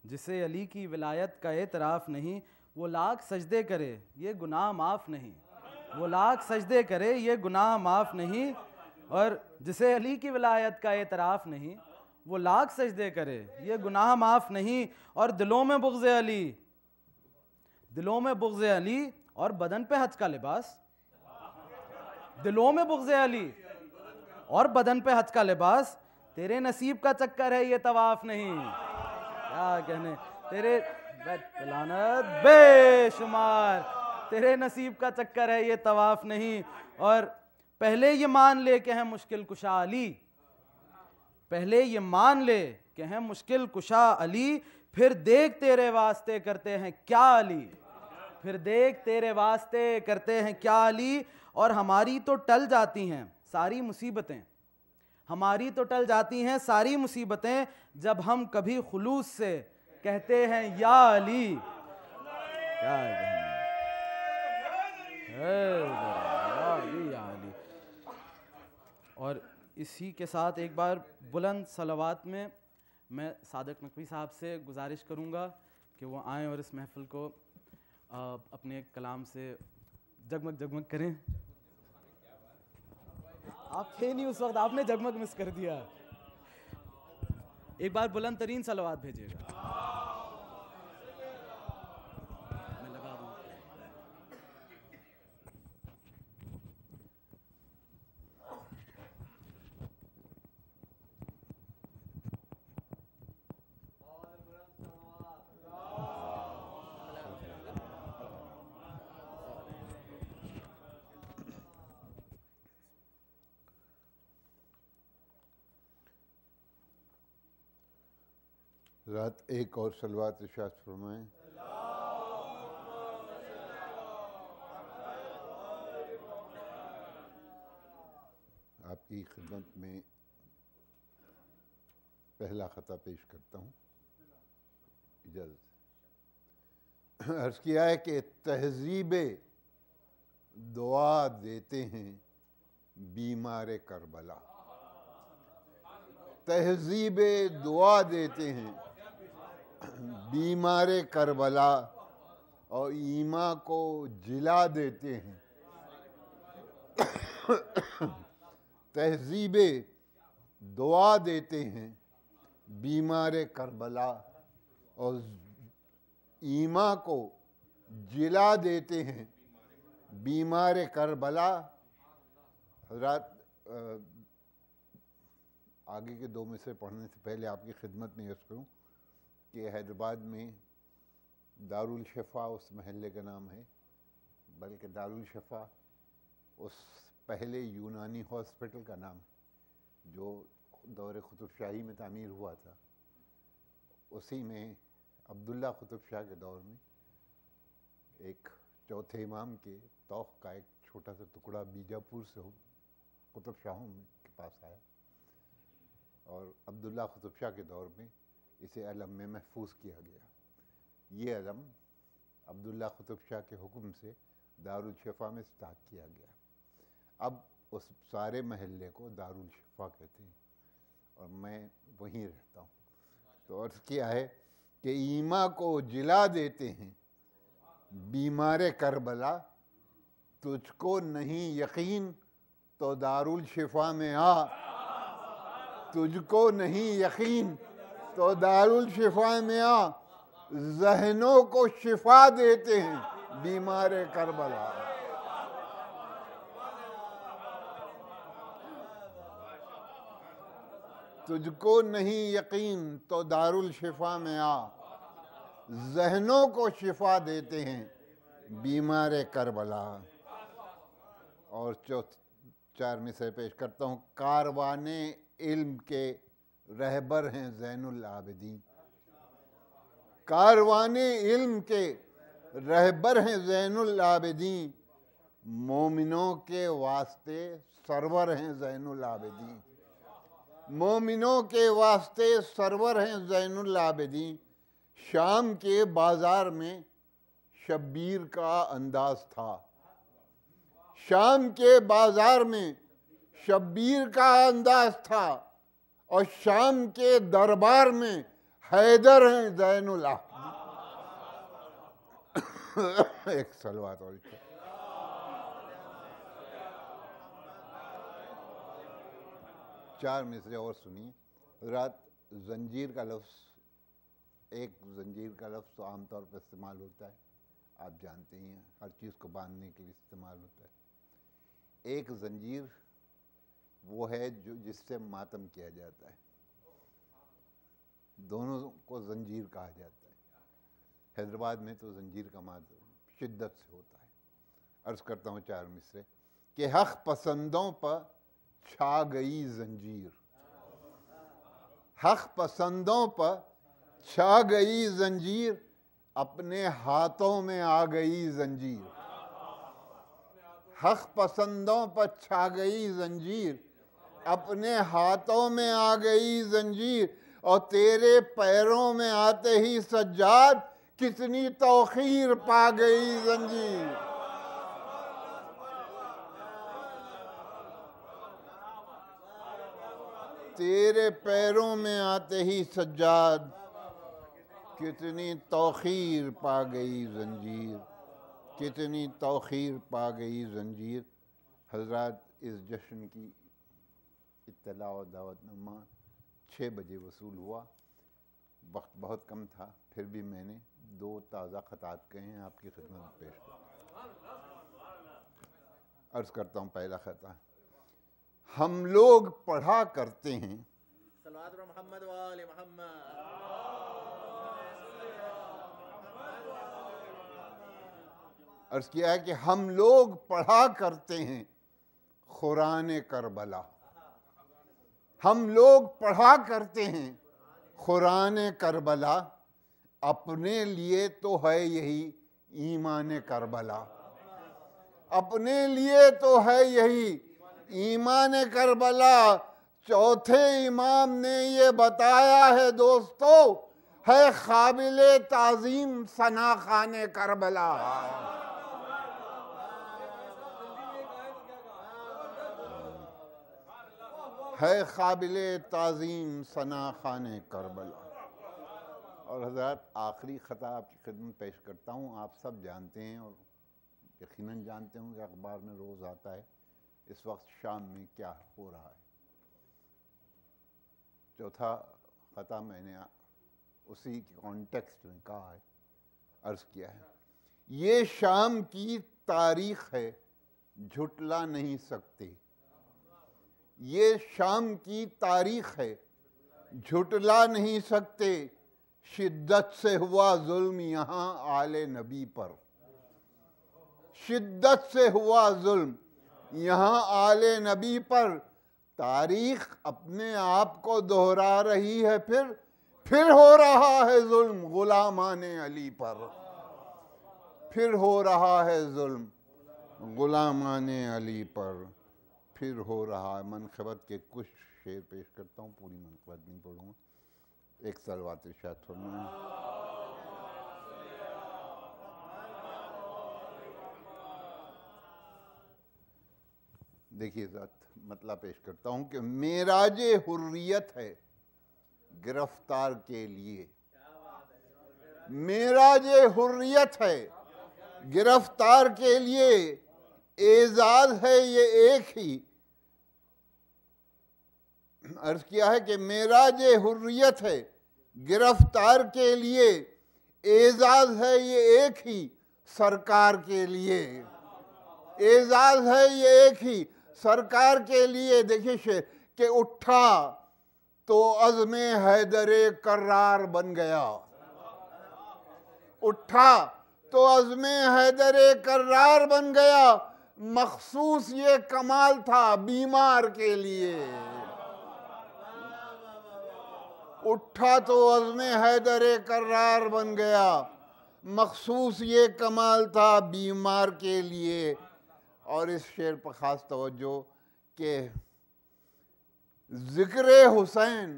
جسے علی کی ولایت کا اعتراف نہیں، وہ لاکھ سجدے کرے یہ گناہ معاف نہیں، وہ لاکھ سجدے کرے یہ گناہ معاف نہیں، اور جسے علی کی ولایت کا اعتراف نہیں وہ لاکھ سجدے کرے یہ گناہ معاف نہیں، اور دلوں میں بغض علی، دلوں میں بغض علی اور بدن پہ حج کا لباس، دلوں میں بغض علی اور بدن پہ حج کا لباس، تیرے نصیب کا چکر ہے یہ طواف نہیں، کیا کہنے تیرے لعنت بے شمار، تیرے نصیب کا چکر ہے یہ طواف نہیں، اور پہلے یہ مان لے کہ ہیں مشکل کشا علی، پہلے یہ مان لے کہ ہیں مشکل کشا علی، پھر دیکھ تیرے واسطے کرتے ہیں کیا علی، پھر دیکھ تیرے واسطے کرتے ہیں کیا علی، اور ہماری تو ٹل جاتی ہیں ساری مصیبتیں، ہماری تو ٹل جاتی ہیں ساری مصیبتیں جب ہم کبھی خلوص سے کہتے ہیں یا علی، کیا یا علی۔ اور اسی کے ساتھ ایک بار بلند صلوات میں میں صادق نقوی صاحب سے گزارش کروں گا کہ وہ آئیں اور اس محفل کو اپنے کلام سے جگمگ جگمگ کریں۔ آپ تھے نہیں اس وقت، آپ نے جگمگ مس کر دیا۔ ایک بار بلند ترین صلوات بھیجیے گا۔ میں لگا دوں۔ رات ایک اور صلوات ارشاد فرمائیں۔ آپ کی خدمت میں پہلا خطا پیش کرتا ہوں، اجازت۔ عرض کیا ہے کہ تہذیب دعا دیتے ہیں بیمار کربلا، تہذیب دعا دیتے ہیں بیمار کربلا، اور ایما کو جلا دیتے ہیں، تہذیب دعا دیتے ہیں بیمار کربلا، اور ایما کو جلا دیتے ہیں بیمار کربلا۔ حضرات آگے کے دو مصرے پڑھنے سے پہلے آپ کی خدمت میں عرض کروں کہ حیدرآباد میں دارالشفا اس محلے کا نام ہے، بلکہ دارالشفا اس پہلے یونانی ہاسپٹل کا نام ہے جو دور قطب شاہی میں تعمیر ہوا تھا۔ اسی میں عبداللہ قطب شاہ کے دور میں ایک چوتھے امام کے توخ کا ایک چھوٹا سا ٹکڑا بیجاپور سے قطب شاہوں کے پاس آیا، اور عبداللہ قطب شاہ کے دور میں اسے علم میں محفوظ کیا گیا۔ یہ علم عبداللہ قطب شاہ کے حکم سے دارالشفا میں اسٹارٹ کیا گیا۔ اب اس سارے محلے کو دارالشفا کہتے ہیں، اور میں وہیں رہتا ہوں۔ تو عرض کیا ہے کہ ایما کو جلا دیتے ہیں بیمار کربلا، تجھ کو نہیں یقین تو دارالشفا میں آ، تجھ کو نہیں یقین تو دارالشفا میں آ، ذہنوں کو شفا دیتے ہیں بیمار کربلا۔ تجھ کو نہیں یقین تو دارالشفا میں آ، ذہنوں کو شفا دیتے ہیں بیمار کربلا۔ اور چار مصرے پیش کرتا ہوں۔ کاروان علم کے رہبر ہیں زین العابدین، کاروان علم کے رہبر ہیں زین العابدین، مومنوں کے واسطے سرور ہیں زین العابدین، مومنوں کے واسطے سرور ہیں زین العابدین۔ شام کے بازار میں شبیر کا انداز تھا، شام کے بازار میں شبیر کا انداز تھا، اور شام کے دربار میں حیدر ہیں زین العابدین. ایک صلوات اور چار مصرے اور سنیے. حضرات زنجیر کا لفظ، ایک زنجیر کا لفظ تو عام طور پر استعمال ہوتا ہے، آپ جانتے ہی ہیں، ہر چیز کو باندھنے کے لیے استعمال ہوتا ہے. ایک زنجیر وہ ہے جس سے ماتم کیا جاتا ہے، دونوں کو زنجیر کہا جاتا ہے. حیدرآباد میں تو زنجیر کا ماتم شدت سے ہوتا ہے. عرض کرتا ہوں چار مصرے کہ حق پسندوں پر چھا گئی زنجیر، حق پسندوں پر چھا گئی زنجیر، اپنے ہاتھوں میں آ گئی زنجیر. حق پسندوں پر چھا گئی زنجیر، اپنے ہاتھوں میں آ گئی زنجیر، اور تیرے پیروں میں آتے ہی سجاد کتنی توخیر پا گئی زنجیر. تیرے پیروں میں آتے ہی سجاد کتنی توخیر پا گئی زنجیر، کتنی توخیر پا گئی زنجیر. حضرات اس جشن کی اطلاع و دعوت نامہ 6 بجے وصول ہوا. وقت بہت کم تھا، پھر بھی میں نے 2 تازہ خطات کہے ہیں آپ کی خدمت میں پیش کرتا. عرض کرتا ہوں پہلا خطا. ہم لوگ پڑھا کرتے ہیں، صلوات محمد و آل محمد. عرض کیا ہے کہ ہم لوگ پڑھا کرتے ہیں قرآن کربلا. ہم لوگ پڑھا کرتے ہیں قرآن کربلا، اپنے لیے تو ہے یہی ایمان کربلا. اپنے لیے تو ہے یہی ایمان کربلا. چوتھے امام نے یہ بتایا ہے دوستو، ہے قابل تعظیم ثنا خان کربلا. ہے قابل تعظیم ثنا خان کربلا. اور حضرات آخری خطا آپ کی خدمت پیش کرتا ہوں. آپ سب جانتے ہیں اور یقیناً جانتے ہوں کہ اخبار میں روز آتا ہے اس وقت شام میں کیا ہو رہا ہے. چوتھا خطا میں نے اسی کانٹیکسٹ میں کہا ہے، عرض کیا ہے. یہ شام کی تاریخ ہے، جھٹلا نہیں سکتے. یہ شام کی تاریخ ہے، جھٹلا نہیں سکتے. شدت سے ہوا ظلم یہاں آل نبی پر. شدت سے ہوا ظلم یہاں آل نبی پر. تاریخ اپنے آپ کو دہرا رہی ہے، پھر ہو رہا ہے ظلم غلامان علی پر. پھر ہو رہا ہے ظلم غلامان علی پر. پھر ہو رہا ہے. منقبت کے کچھ شعر پیش کرتا ہوں، پوری منقبت نہیں پڑھوں گا. ایک صلوات ارشاد فرمائیں. دیکھیے ذات مطلب پیش کرتا ہوں کہ معراج حریت ہے گرفتار کے لیے. معراج حریت ہے گرفتار کے لیے. اعزاز ہے یہ ایک ہی. عرض کیا ہے کہ معراج حریت ہے گرفتار کے لیے. اعزاز ہے یہ ایک ہی سرکار کے لیے. اعزاز ہے یہ ایک ہی سرکار کے لیے. دیکھیے شعر کہ اٹھا تو عزم حیدر کرار بن گیا. اٹھا تو عزم حیدر کرار بن گیا. مخصوص یہ کمال تھا بیمار کے لیے. اٹھا تو عزم حیدر کرار بن گیا. مخصوص یہ کمال تھا بیمار کے لیے. اور اس شعر پر خاص توجہ کہ ذکر حسین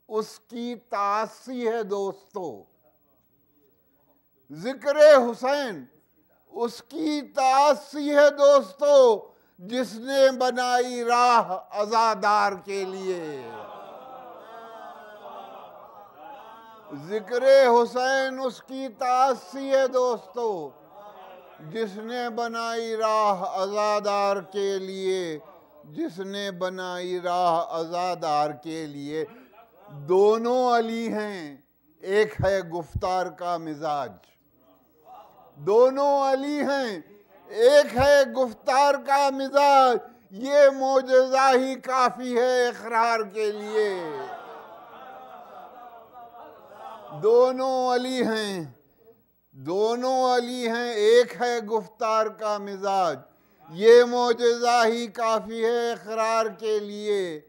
اس کی تعصی ہے دوستو. ذکر حسین اس کی تعصی ہے دوستو، جس نے بنائی راہ عزادار کے لیے. ذکر حسین اس کی تاسی ہے دوستو جس نے بنائی راہ عزادار کے لیے، جس نے بنائی راہ عزادار کے لیے۔ دونوں علی ہیں، ایک ہے گفتار کا مزاج، دونوں علی ہیں، ایک ہے گفتار کا مزاج، یہ معجزہ ہی کافی ہے اقرار کے لیے۔ دونوں علی ہیں، دونوں علی ہیں، ایک ہے گفتار کا مزاج، یہ معجزہ ہی کافی ہے اقرار کے لیے۔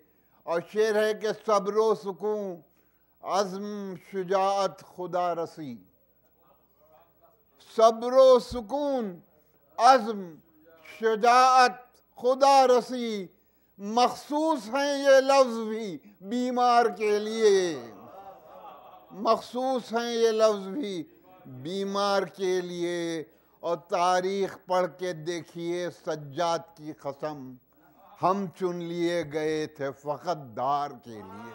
اور شعر ہے کہ صبر و سکون، عزم شجاعت خدا رسی، صبر و سکون، عزم شجاعت خدا رسی، مخصوص ہیں یہ لفظ بھی بیمار کے لیے، مخصوص ہیں یہ لفظ بھی بیمار کے لیے۔ اور تاریخ پڑھ کے دیکھیے سجاد کی قسم، ہم چن لیے گئے تھے فقط دار کے لیے۔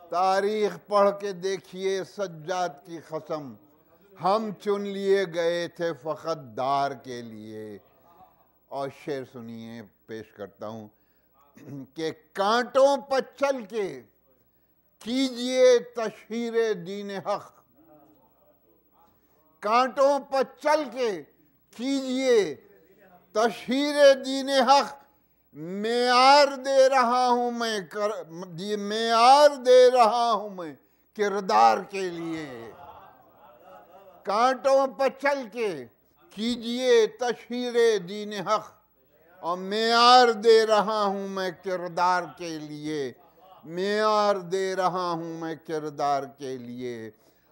تاریخ پڑھ کے دیکھیے سجاد کی قسم، ہم چن لیے گئے تھے فقط دار کے لیے۔ اور شعر سنیے، پیش کرتا ہوں کہ کانٹوں پر چل کے کیجئے تشہیر دین حق، کانٹوں پر چل کے کیجئے تشہیر دین حق، معیار دے رہا ہوں میں، معیار دے رہا ہوں میں کردار کے لیے۔ کانٹوں پر چل کے کیجئے تشہیر دین حق، اور معیار دے رہا ہوں میں کردار کے لیے، معیار دے رہا ہوں میں کردار کے لیے۔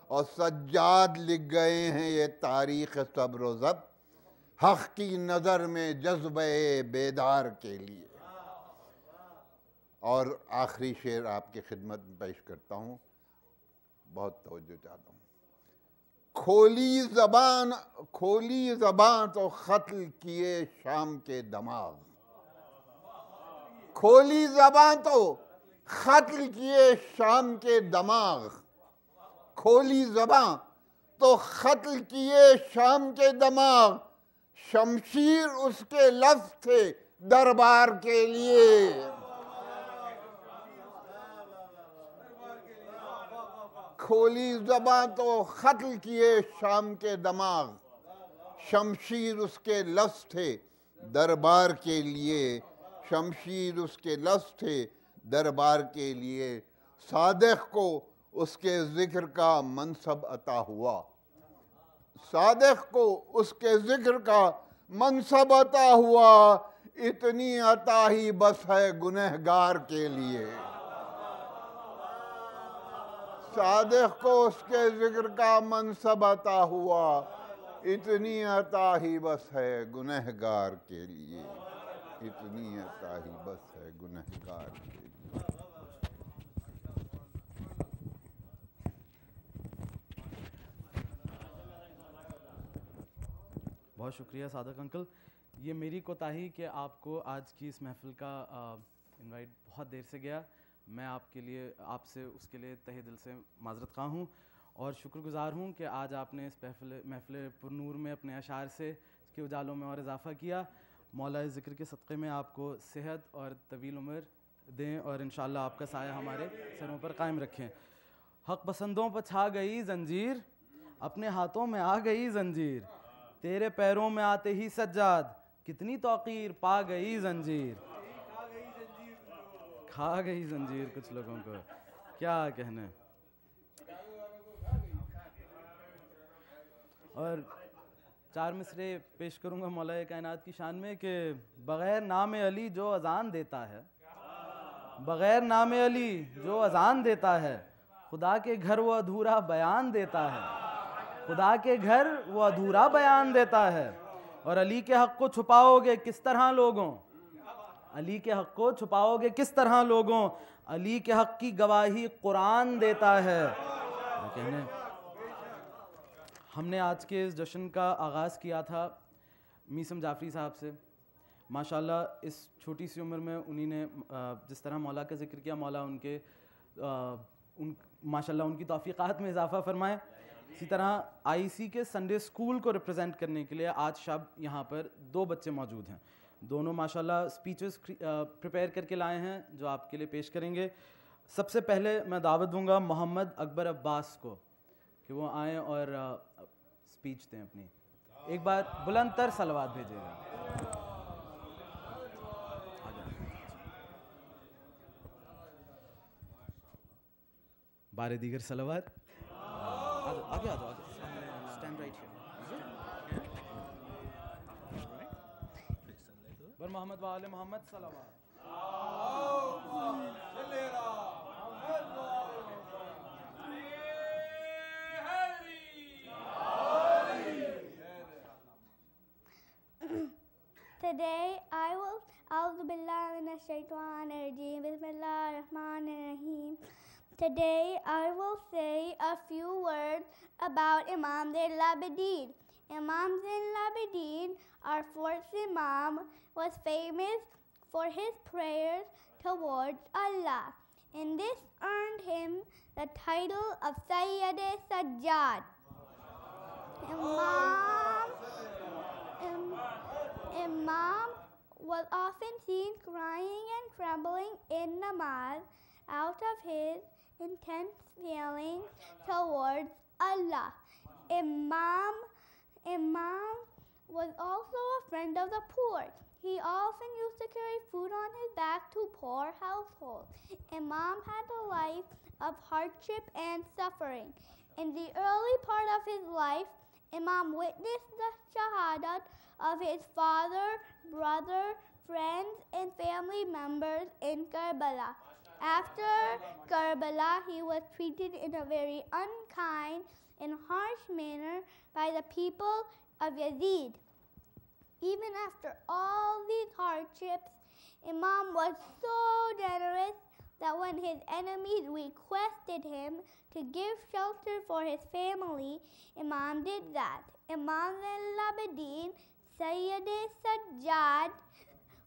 اور سجاد لکھ گئے ہیں یہ تاریخ صبر و ضبط، حق کی نظر میں جذبہ بیدار کے لیے۔ اور آخری شعر آپ کی خدمت میں پیش کرتا ہوں، بہت توجہ چاہتا ہوں۔ کھولی زبان تو قتل کیے شام کے دماغ، کھولی زبان تو قتل کیے شام کے دماغ، کھولی زبان تو قتل کیے شام کے دماغ، شمشیر اس کے لفظ تھے دربار کے لیے۔ کھولی زبان تو قتل کیے شام کے دماغ، شمشیر اس کے لفظ تھے دربار کے لیے، شمشیر اس کے لفظ تھے دربار کے لیے۔ صادق کو اس کے ذکر کا منصب عطا ہوا، صادق کو اس کے ذکر کا منصب عطا ہوا، اتنی عطا ہی بس ہے گنہگار کے لیے۔ صادق کو اس کے ذکر کا منصب عطا ہوا، اتنی عطا ہی بس ہے گنہگار کے لیے، اتنی عطا ہی بس ہے گنہگار کے لیے۔ بہت شکریہ صادق انکل۔ یہ میری کوتاہی کہ آپ کو آج کی اس محفل کا انوائٹ بہت دیر سے گیا، میں آپ کے لیے، آپ سے اس کے لیے تہہ دل سے معذرت خواہ ہوں، اور شکر گزار ہوں کہ آج آپ نے اس محفل پرنور میں اپنے اشعار سے اس کے اجالوں میں اور اضافہ کیا۔ مولا ذکر کے صدقے میں آپ کو صحت اور طویل عمر دیں، اور انشاءاللہ آپ کا سایہ ہمارے سروں پر قائم رکھیں۔ حق پسندوں پر چھا گئی زنجیر، اپنے ہاتھوں میں آ گئی زنجیر، تیرے پیروں میں آتے ہی سجاد کتنی توقیر پا گئی زنجیر، کھا گئی زنجیر کچھ لوگوں کو، کیا کہنے۔ اور 4 مصرے پیش کروں گا مولا کائنات کی شان میں کہ بغیر نام علی جو اذان دیتا ہے، بغیر نام علی جو اذان دیتا ہے، خدا کے گھر وہ ادھورا بیان دیتا ہے، خدا کے گھر وہ ادھورا بیان دیتا ہے۔ اور علی کے حق کو چھپاؤ گے کس طرح لوگوں، علی کے حق کو چھپاؤ گے کس طرح لوگوں، علی کے حق کی گواہی قرآن دیتا ہے۔ ہم نے آج کے اس جشن کا آغاز کیا تھا میثم جعفری صاحب سے، ماشاءاللہ اس چھوٹی سی عمر میں انہی نے جس طرح مولا کا ذکر کیا، مولا ان کے ان ماشاءاللہ ان کی توفیقات میں اضافہ فرمائے. اسی طرح آئی سی کے سنڈے اسکول کو ریپرزینٹ کرنے کے لیے آج شب یہاں پر 2 بچے موجود ہیں. دونوں ماشاءاللہ اسپیچز پریپیئر کر کے لائے ہیں جو آپ کے لیے پیش کریں گے. سب سے پہلے میں دعوت دوں گا محمد اکبر عباس کو کہ وہ آئیں اور اسپیچ دیں اپنی. ایک بار بلند تر صلوات بھیجیے گا. بار دیگر صلوات. آگے آ جاؤ. اسٹینڈ رائٹ بر محمد و آل محمد صلوات. Today I will A'udhu billahi minash shaitanir rajeem. Bismillahir rahmanir rahim. Today I will say a few words about Imam Zain al-Abidin. Imam Zain al-Abidin, our fourth Imam, was famous for his prayers towards Allah, and this earned him the title of Sayyid-e-Sajjad. Imam was often seen crying and trembling in namaz out of his intense feelings towards Allah. Imam was also a friend of the poor. He often used to carry food on his back to poor households. Imam had a life of hardship and suffering. In the early part of his life, Imam witnessed the shahadat of his father, brother, friends, and family members in Karbala. After Karbala, he was treated in a very unkind and harsh manner by the people of Yazid. Even after all these hardships, Imam was so generous that when his enemies requested him to give shelter for his family, Imam did that. Imam Zain al-Abidin, Sayyid-e-Sajjad,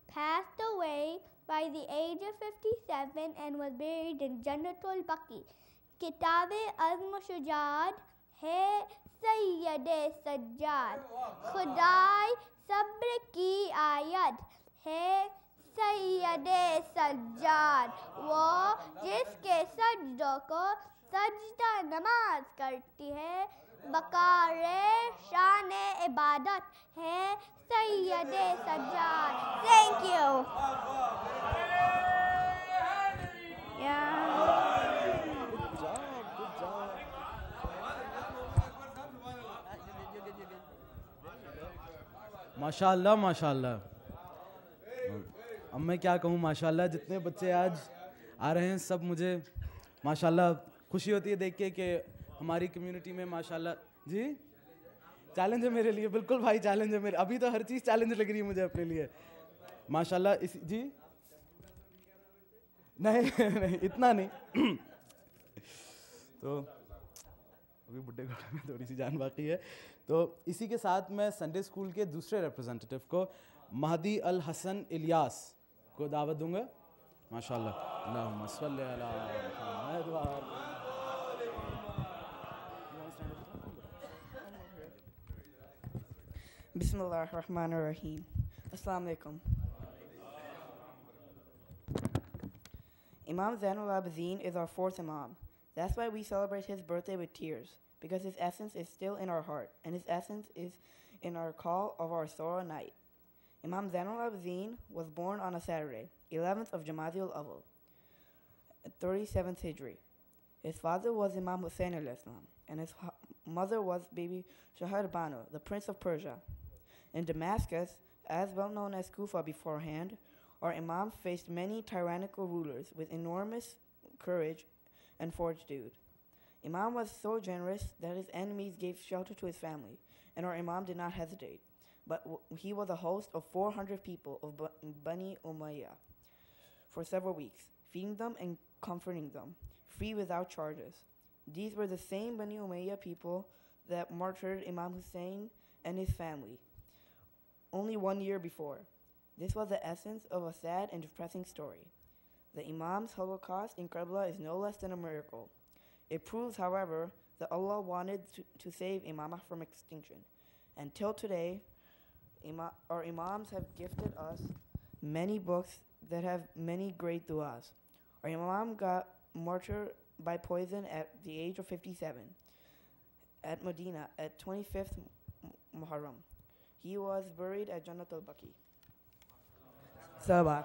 passed away by the age of 57 and was buried in Jannatul Baqi. Kitab-e-Azm-o-Shujaat hai Sayyid-e-Sajjad. Khudai sabr ki ayat hai Sayyid-e-Sajjad. وہ جس کے سجدوں کو سجدہ نماز کرتی ہے بقار شان عبادت ہے Sayyid-e-Sajjad. Thank you. ماشاء اللہ ماشاء اللہ. اب میں کیا کہوں ماشاء اللہ جتنے بچے آج آ رہے ہیں سب مجھے ماشاء اللہ خوشی ہوتی ہے دیکھ کے کہ ہماری کمیونٹی میں ماشاء اللہ. جی چیلنج ہے میرے لیے, بالکل بھائی چیلنج ہے میرے. ابھی تو ہر چیز چیلنج لگ رہی ہے مجھے اپنے لیے ماشاء اللہ. جی نہیں اتنا نہیں. تو ابھی بڈھے گھوڑے میں تھوڑی سی جان باقی ہے. تو اسی کے ساتھ میں سنڈے اسکول کے دوسرے ریپرزینٹیو کو مہدی الحسن الیاس کو دعوت دوں گا ماشاء اللہ. اللہم صلی علی محمد و آل بسم اللہ الرحمن الرحیم. السلام علیکم. Imam Zain al-Abidin is our fourth Imam. That's why we celebrate his birthday with tears, because his essence is still in our heart, and his essence is in our call of our Surah night. Imam Zain al-Abidin was born on a Saturday, 11th of Jamadi al-Awwal, 37th Hijri. His father was Imam Hussein al-Islam, and his mother was baby Shahar Banu, the Prince of Persia. In Damascus, as well known as Kufa beforehand, our Imam faced many tyrannical rulers with enormous courage and fortitude. Imam was so generous that his enemies gave shelter to his family, and our Imam did not hesitate. But he was a host of 400 people of Bani Umayyah for several weeks, feeding them and comforting them, free without charges. These were the same Bani Umayyah people that martyred Imam Hussein and his family only 1 year before. This was the essence of a sad and depressing story. The Imam's holocaust in Karbala is no less than a miracle. It proves, however, that Allah wanted to save Imamah from extinction. Until today, our Imams have gifted us many books that have many great du'as. Our Imam got martyred by poison at the age of 57 at Medina at 25th Muharram. He was buried at Jannat al-Baqi. Salawat.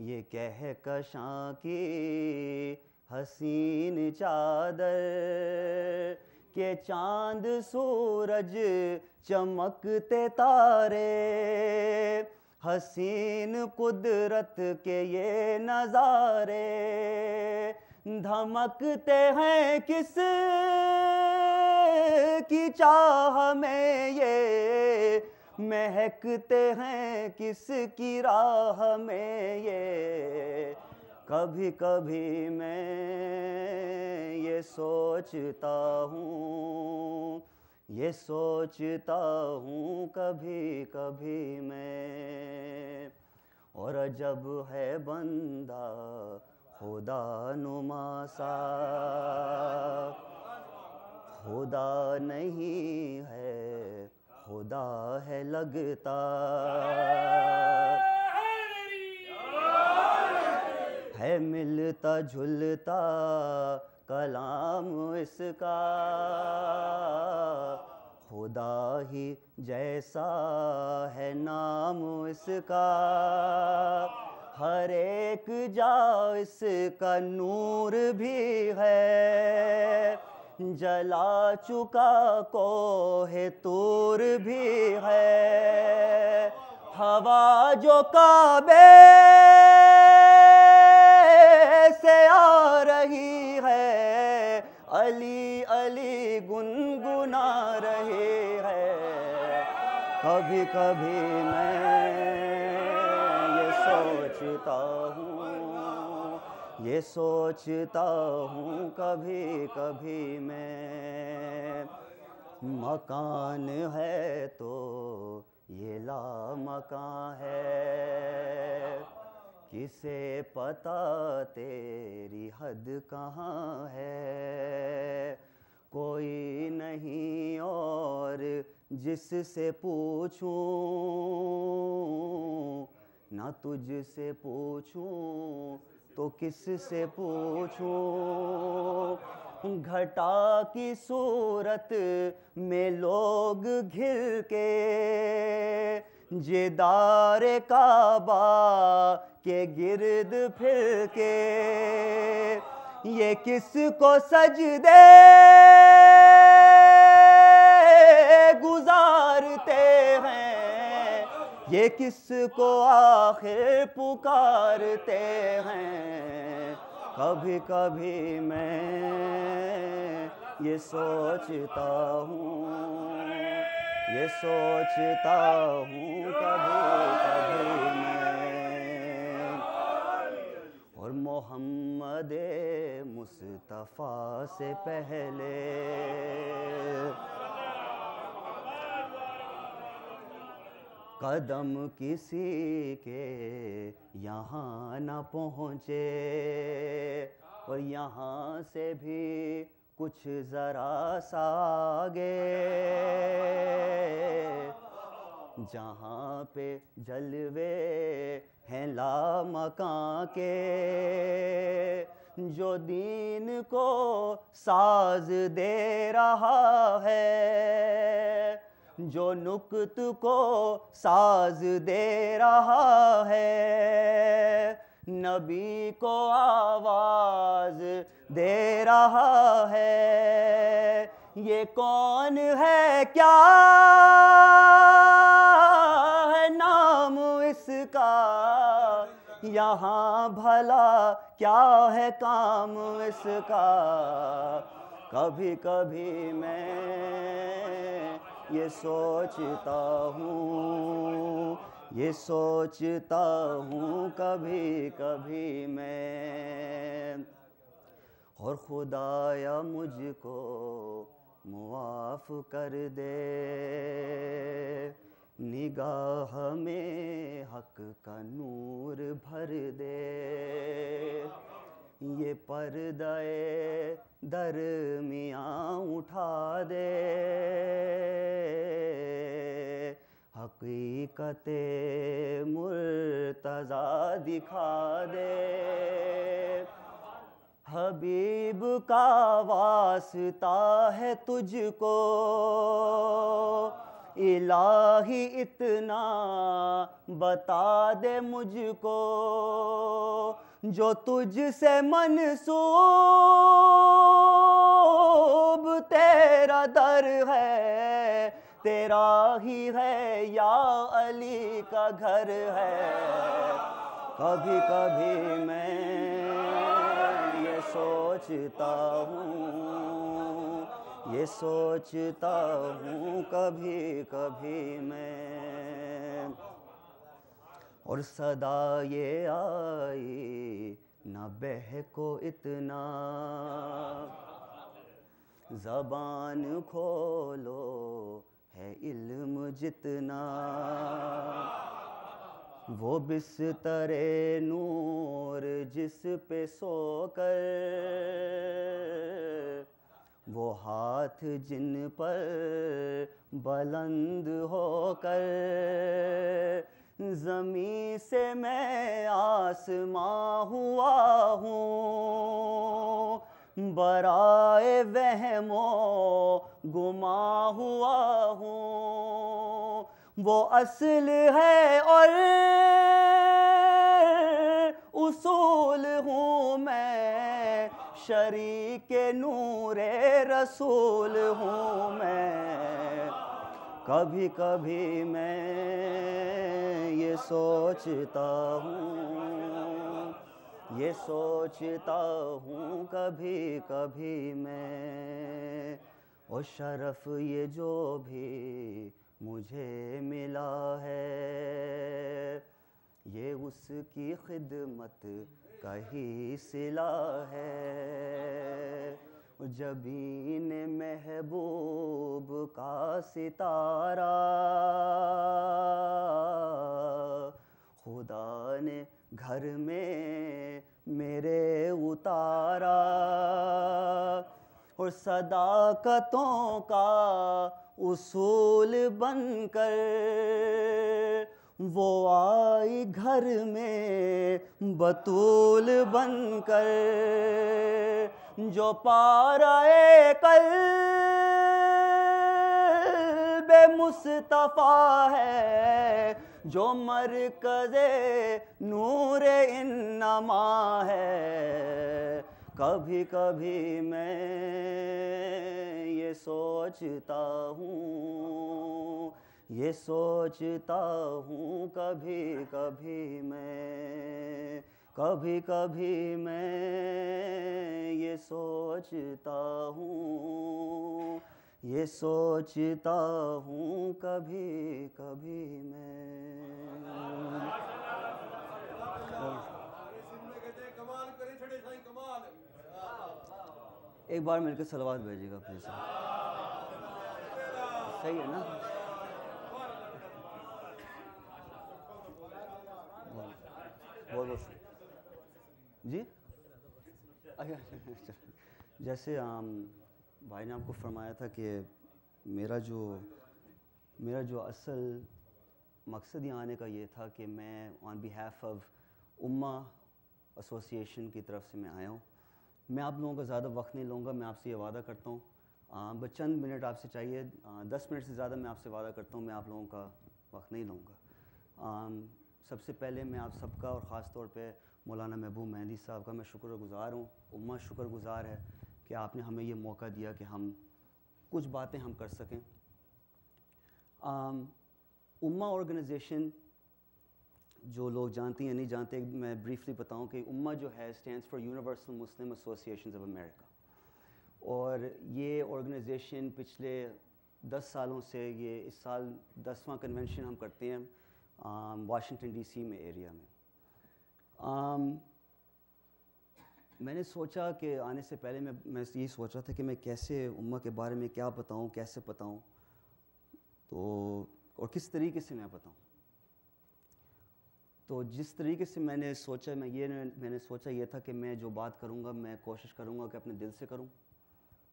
یہ کہکشاں کی حسین چادر کہ چاند سورج چمکتے تارے، حسین قدرت کے یہ نظارے دھمکتے ہیں کس کی چاہ میں، یہ مہکتے ہیں کس کی راہ میں، یہ کبھی کبھی میں یہ سوچتا ہوں، یہ سوچتا ہوں کبھی کبھی میں، اور عجب ہے بندہ خدا نما سا، خدا نہیں ہے خدا ہے لگتا، ہے ملتا جھلتا کلام اس کا، خدا ہی جیسا ہے نام اس کا، ہر ایک جا اس کا نور بھی ہے، جلا چکا کوہ طور بھی ہے، ہوا جو کعبے سے آ رہی ہے، علی علی گنگنا رہی ہے، کبھی کبھی میں یہ سوچتا ہوں، یہ سوچتا ہوں کبھی کبھی میں، مکان ہے تو یہ لامکاں ہے، کسے پتہ تیری حد کہاں ہے، کوئی نہیں اور جس سے پوچھوں، نہ تجھ سے پوچھوں تو کس سے پوچھوں، گھٹا کی صورت میں لوگ گھر کے جدار کعبہ کے گرد پھر کے، یہ کس کو سجدے گزارتے ہیں، یہ کس کو آخر پکارتے ہیں، کبھی کبھی میں یہ سوچتا ہوں، یہ سوچتا ہوں کبھی کبھی میں، اور محمد مصطفیٰ سے پہلے قدم کسی کے یہاں نہ پہنچے، اور یہاں سے بھی کچھ ذرا سا آگے، جہاں پہ جلوے ہیں لامکاں کے، جو دین کو ساز دے رہا ہے، جو نکت کو ساز دے رہا ہے، نبی کو آواز دے رہا ہے، یہ کون ہے کیا ہے نام اس کا، یہاں بھلا کیا ہے کام اس کا، کبھی کبھی میں یہ سوچتا ہوں، یہ سوچتا ہوں کبھی کبھی میں، اور خدایا مجھ کو معاف کر دے، نگاہ میں حق کا نور بھر دے، یہ پردہ درمیاں اٹھا دے، حقیقت مرتضیٰ دکھا دے، حبیب کا واسطہ ہے تجھ کو، الہی اتنا بتا دے مجھ کو جو تجھ سے منسوب تیرا در ہے، تیرا ہی ہے یا علی کا گھر ہے۔ کبھی کبھی میں یہ سوچتا ہوں، یہ سوچتا ہوں کبھی کبھی میں، اور صدا یہ آئی نہ بہکو اتنا، زبان کھولو ہے علم جتنا، وہ بستر نور جس پہ سو کر، وہ ہاتھ جن پر بلند ہو کر، زمین سے میں آسماں ہوا ہوں، برائے وہم و گما ہوا ہوں، وہ اصل ہے اور اصول ہوں میں، شریک نور رسول ہوں میں۔ کبھی کبھی میں یہ سوچتا ہوں، یہ سوچتا ہوں کبھی کبھی میں، اور شرف یہ جو بھی مجھے ملا ہے، یہ اس کی خدمت کا ہی صلہ ہے۔ جبین محبوب کا ستارہ خدا نے گھر میں میرے اتارا، اور صداقتوں کا اصول بن کر وہ آئی گھر میں بطول بن کر، جو پارہ قلب مصطفیٰ ہے، جو مرکز نور انما ہے۔ کبھی کبھی میں یہ سوچتا ہوں، یہ سوچتا ہوں کبھی کبھی میں، کبھی کبھی میں یہ سوچتا ہوں، یہ سوچتا ہوں کبھی کبھی میں۔ ایک بار مل کے صلوات بھیجیے گا پلیز، صحیح ہے نا؟ بہت بہت جی، جیسے بھائی نے آپ کو فرمایا تھا کہ میرا جو اصل مقصد یہاں آنے کا یہ تھا کہ میں آن بیہیف آف امہ ایسوسیشن کی طرف سے میں آیا ہوں۔ میں آپ لوگوں کا زیادہ وقت نہیں لوں گا، میں آپ سے یہ وعدہ کرتا ہوں، بس چند منٹ آپ سے چاہیے، 10 منٹ سے زیادہ میں آپ سے وعدہ کرتا ہوں میں آپ لوگوں کا وقت نہیں لوں گا۔ سب سے پہلے میں آپ سب کا اور خاص طور پہ مولانا محبوب مہندی صاحب کا میں شکر گزار ہوں، امہ شکر گزار ہے کہ آپ نے ہمیں یہ موقع دیا کہ ہم کچھ باتیں ہم کر سکیں۔ امہ آرگنائزیشن جو لوگ جانتی ہیں نہیں جانتے، میں بریفلی بتاؤں کہ امہ جو ہے stands for universal Muslim associations of America, اور یہ آرگنائزیشن پچھلے 10 سالوں سے، یہ اس سال 10واں کنونشن ہم کرتے ہیں واشنگٹن ڈی سی میں ایریا میں۔ میں نے سوچا کہ آنے سے پہلے میں یہی سوچ رہا تھا کہ میں کیسے امہ کے بارے میں کیا بتاؤں، کیسے بتاؤں، تو اور کس طریقے سے میں بتاؤں۔ تو جس طریقے سے میں نے سوچا یہ تھا کہ میں جو بات کروں گا میں کوشش کروں گا کہ اپنے دل سے کروں،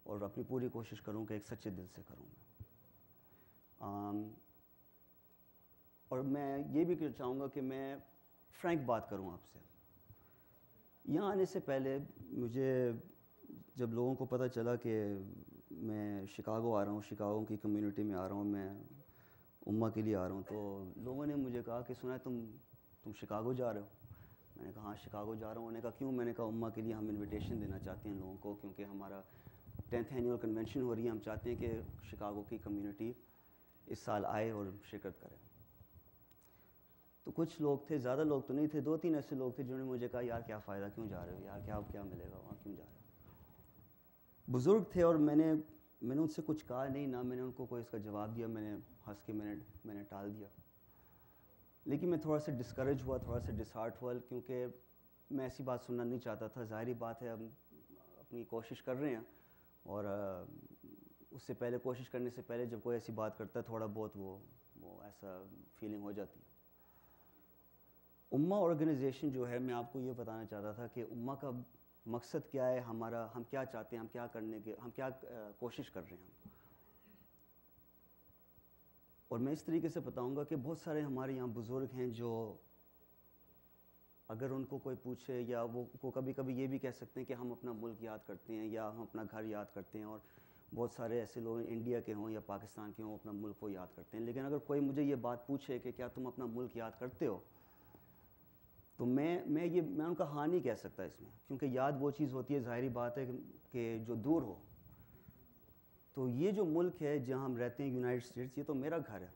اور اپنی پوری کوشش کروں کہ ایک سچے دل سے کروں میں۔ اور میں یہ بھی چاہوں گا کہ میں فرینک بات کروں آپ سے۔ یہاں آنے سے پہلے مجھے جب لوگوں کو پتہ چلا کہ میں شکاگو آ رہا ہوں، شکاگو کی کمیونٹی میں آ رہا ہوں، میں امہ کے لیے آ رہا ہوں. تو لوگوں نے مجھے کہا کہ سنا ہے تم شکاگو جا رہے ہو. میں نے کہا ہاں شکاگو جا رہا ہوں. انہوں نے کہا کیوں؟ میں نے کہا امہ کے لیے ہم انویٹیشن دینا چاہتے ہیں لوگوں کو, کیونکہ ہمارا 10th اینیول کنونشن ہو رہی ہے. ہم چاہتے ہیں کہ شکاگو کی کمیونٹی اس سال آئے اور شرکت کرے. تو کچھ لوگ تھے, زیادہ لوگ تو نہیں تھے, 2-3 ایسے لوگ تھے جنہوں نے مجھے کہا یار کیا فائدہ, کیوں جا رہے ہو یار, کیا ملے گا وہاں, کیوں جا رہے ہو. بزرگ تھے اور میں نے ان سے کچھ کہا نہیں, نہ میں نے ان کو کوئی اس کا جواب دیا. میں نے ہنس کے میں نے ٹال دیا. لیکن میں تھوڑا سا ڈسکریج ہوا, تھوڑا سا ڈسہارٹ ہوا, کیونکہ میں ایسی بات سننا نہیں چاہتا تھا. ظاہری بات ہے ہم اپنی کوشش کر رہے ہیں, اور اس سے پہلے کوشش کرنے سے پہلے جب کوئی ایسی بات کرتا ہے تھوڑا بہت وہ ایسا فیلنگ ہو جاتی ہے. امہ آرگنائزیشن جو ہے, میں آپ کو یہ بتانا چاہتا تھا کہ امہ کا مقصد کیا ہے ہمارا, ہم کیا چاہتے ہیں, ہم کیا کوشش کر رہے ہیں. اور میں اس طریقے سے بتاؤں گا کہ بہت سارے ہمارے یہاں بزرگ ہیں جو اگر ان کو کوئی پوچھے, یا وہ کبھی کبھی یہ بھی کہہ سکتے ہیں کہ ہم اپنا ملک یاد کرتے ہیں یا ہم اپنا گھر یاد کرتے ہیں, اور بہت سارے ایسے لوگ انڈیا کے ہوں یا پاکستان کے ہوں اپنا ملک کو یاد کرتے ہیں. لیکن اگر کوئی مجھے یہ بات پوچھے کہ کیا تم اپنا ملک یاد کرتے ہو, تو میں ان کا ہاں نہیں کہہ سکتا اس میں, کیونکہ یاد وہ چیز ہوتی ہے, ظاہری بات ہے کہ جو دور ہو. تو یہ جو ملک ہے جہاں ہم رہتے ہیں, یونائٹڈ اسٹیٹس, یہ تو میرا گھر ہے,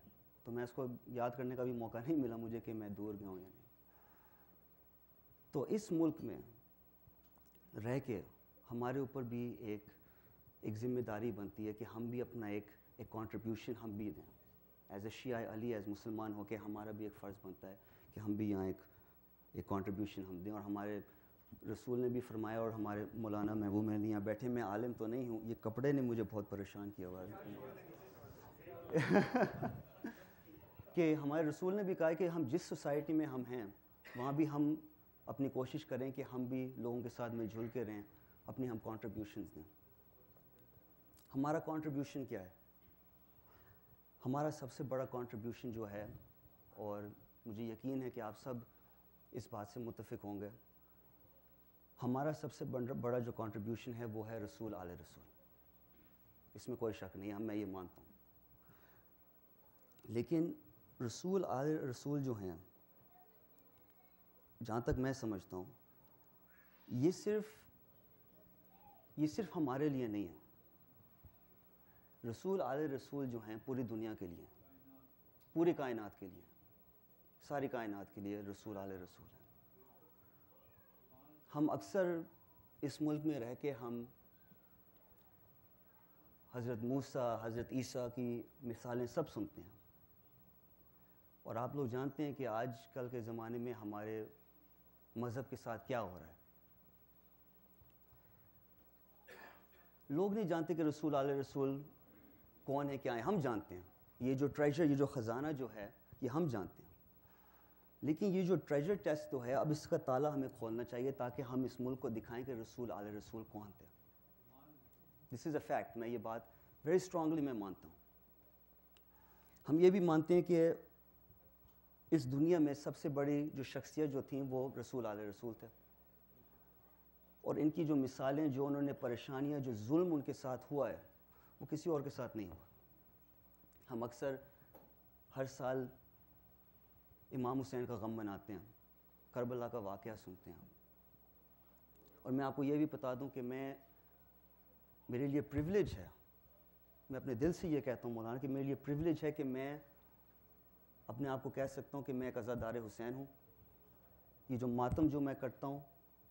تو میں اس کو یاد کرنے کا بھی موقع نہیں ملا مجھے کہ میں دور گیا ہوں یا نہیں. تو اس ملک میں رہ کے ہمارے اوپر بھی ایک ذمہ داری بنتی ہے کہ ہم بھی اپنا ایک کنٹریبیوشن ہم بھی دیں. As a Shia Ali, as مسلمان ہو کے ہمارا بھی ایک فرض بنتا ہے کہ ہم بھی یہاں ایک کنٹریبیوشن ہم دیں. اور ہمارے رسول نے بھی فرمایا, اور ہمارے مولانا محبوب مہدی یہاں بیٹھے, میں عالم تو نہیں ہوں, یہ کپڑے نے مجھے بہت پریشان کیا ہوا ہے کہ ہمارے رسول نے بھی کہا کہ ہم جس سوسائٹی میں ہم ہیں وہاں بھی ہم اپنی کوشش کریں کہ ہم بھی لوگوں کے ساتھ مل جل کے رہیں, اپنی ہم کنٹریبیوشنز دیں. ہمارا کنٹریبیوشن کیا ہے؟ ہمارا سب سے بڑا کنٹریبیوشن جو ہے, اور مجھے یقین ہے کہ آپ سب اس بات سے متفق ہوں گے, ہمارا سب سے بڑا جو کنٹریبیوشن ہے وہ ہے رسول آل رسول. اس میں کوئی شک نہیں, میں یہ مانتا ہوں. لیکن رسول آل رسول جو ہیں, جہاں تک میں سمجھتا ہوں, یہ صرف ہمارے لیے نہیں ہے. رسول آل رسول جو ہیں پوری دنیا کے لیے, پوری کائنات کے لیے, ساری کائنات کے لیے رسول آل رسول ہیں. ہم اکثر اس ملک میں رہ کے ہم حضرت موسیٰ, حضرت عیسیٰ کی مثالیں سب سنتے ہیں, اور آپ لوگ جانتے ہیں کہ آج کل کے زمانے میں ہمارے مذہب کے ساتھ کیا ہو رہا ہے. لوگ نہیں جانتے کہ رسول آل رسول کون ہے, کیا ہے. ہم جانتے ہیں, یہ جو ٹریجر, یہ جو خزانہ جو ہے, یہ ہم جانتے ہیں. لیکن یہ جو ٹریجر ٹیسٹ تو ہے, اب اس کا تالا ہمیں کھولنا چاہیے تاکہ ہم اس ملک کو دکھائیں کہ رسول آل رسول کون تھے. دس از اے فیکٹ. میں یہ بات ویری اسٹرانگلی میں مانتا ہوں. ہم یہ بھی مانتے ہیں کہ اس دنیا میں سب سے بڑی جو شخصیت جو تھیں وہ رسول آل رسول تھے, اور ان کی جو مثالیں, جو انہوں نے پریشانیاں, جو ظلم ان کے ساتھ ہوا ہے, وہ کسی اور کے ساتھ نہیں ہوا. ہم اکثر ہر سال امام حسین کا غم مناتے ہیں, کربلا کا واقعہ سنتے ہیں, اور میں آپ کو یہ بھی بتا دوں کہ میرے لیے پریولیج ہے, میں اپنے دل سے یہ کہتا ہوں مولانا کہ میرے لیے پریولیج ہے کہ میں اپنے آپ کو کہہ سکتا ہوں کہ میں ایک عزادار حسین ہوں. یہ جو ماتم جو میں کرتا ہوں,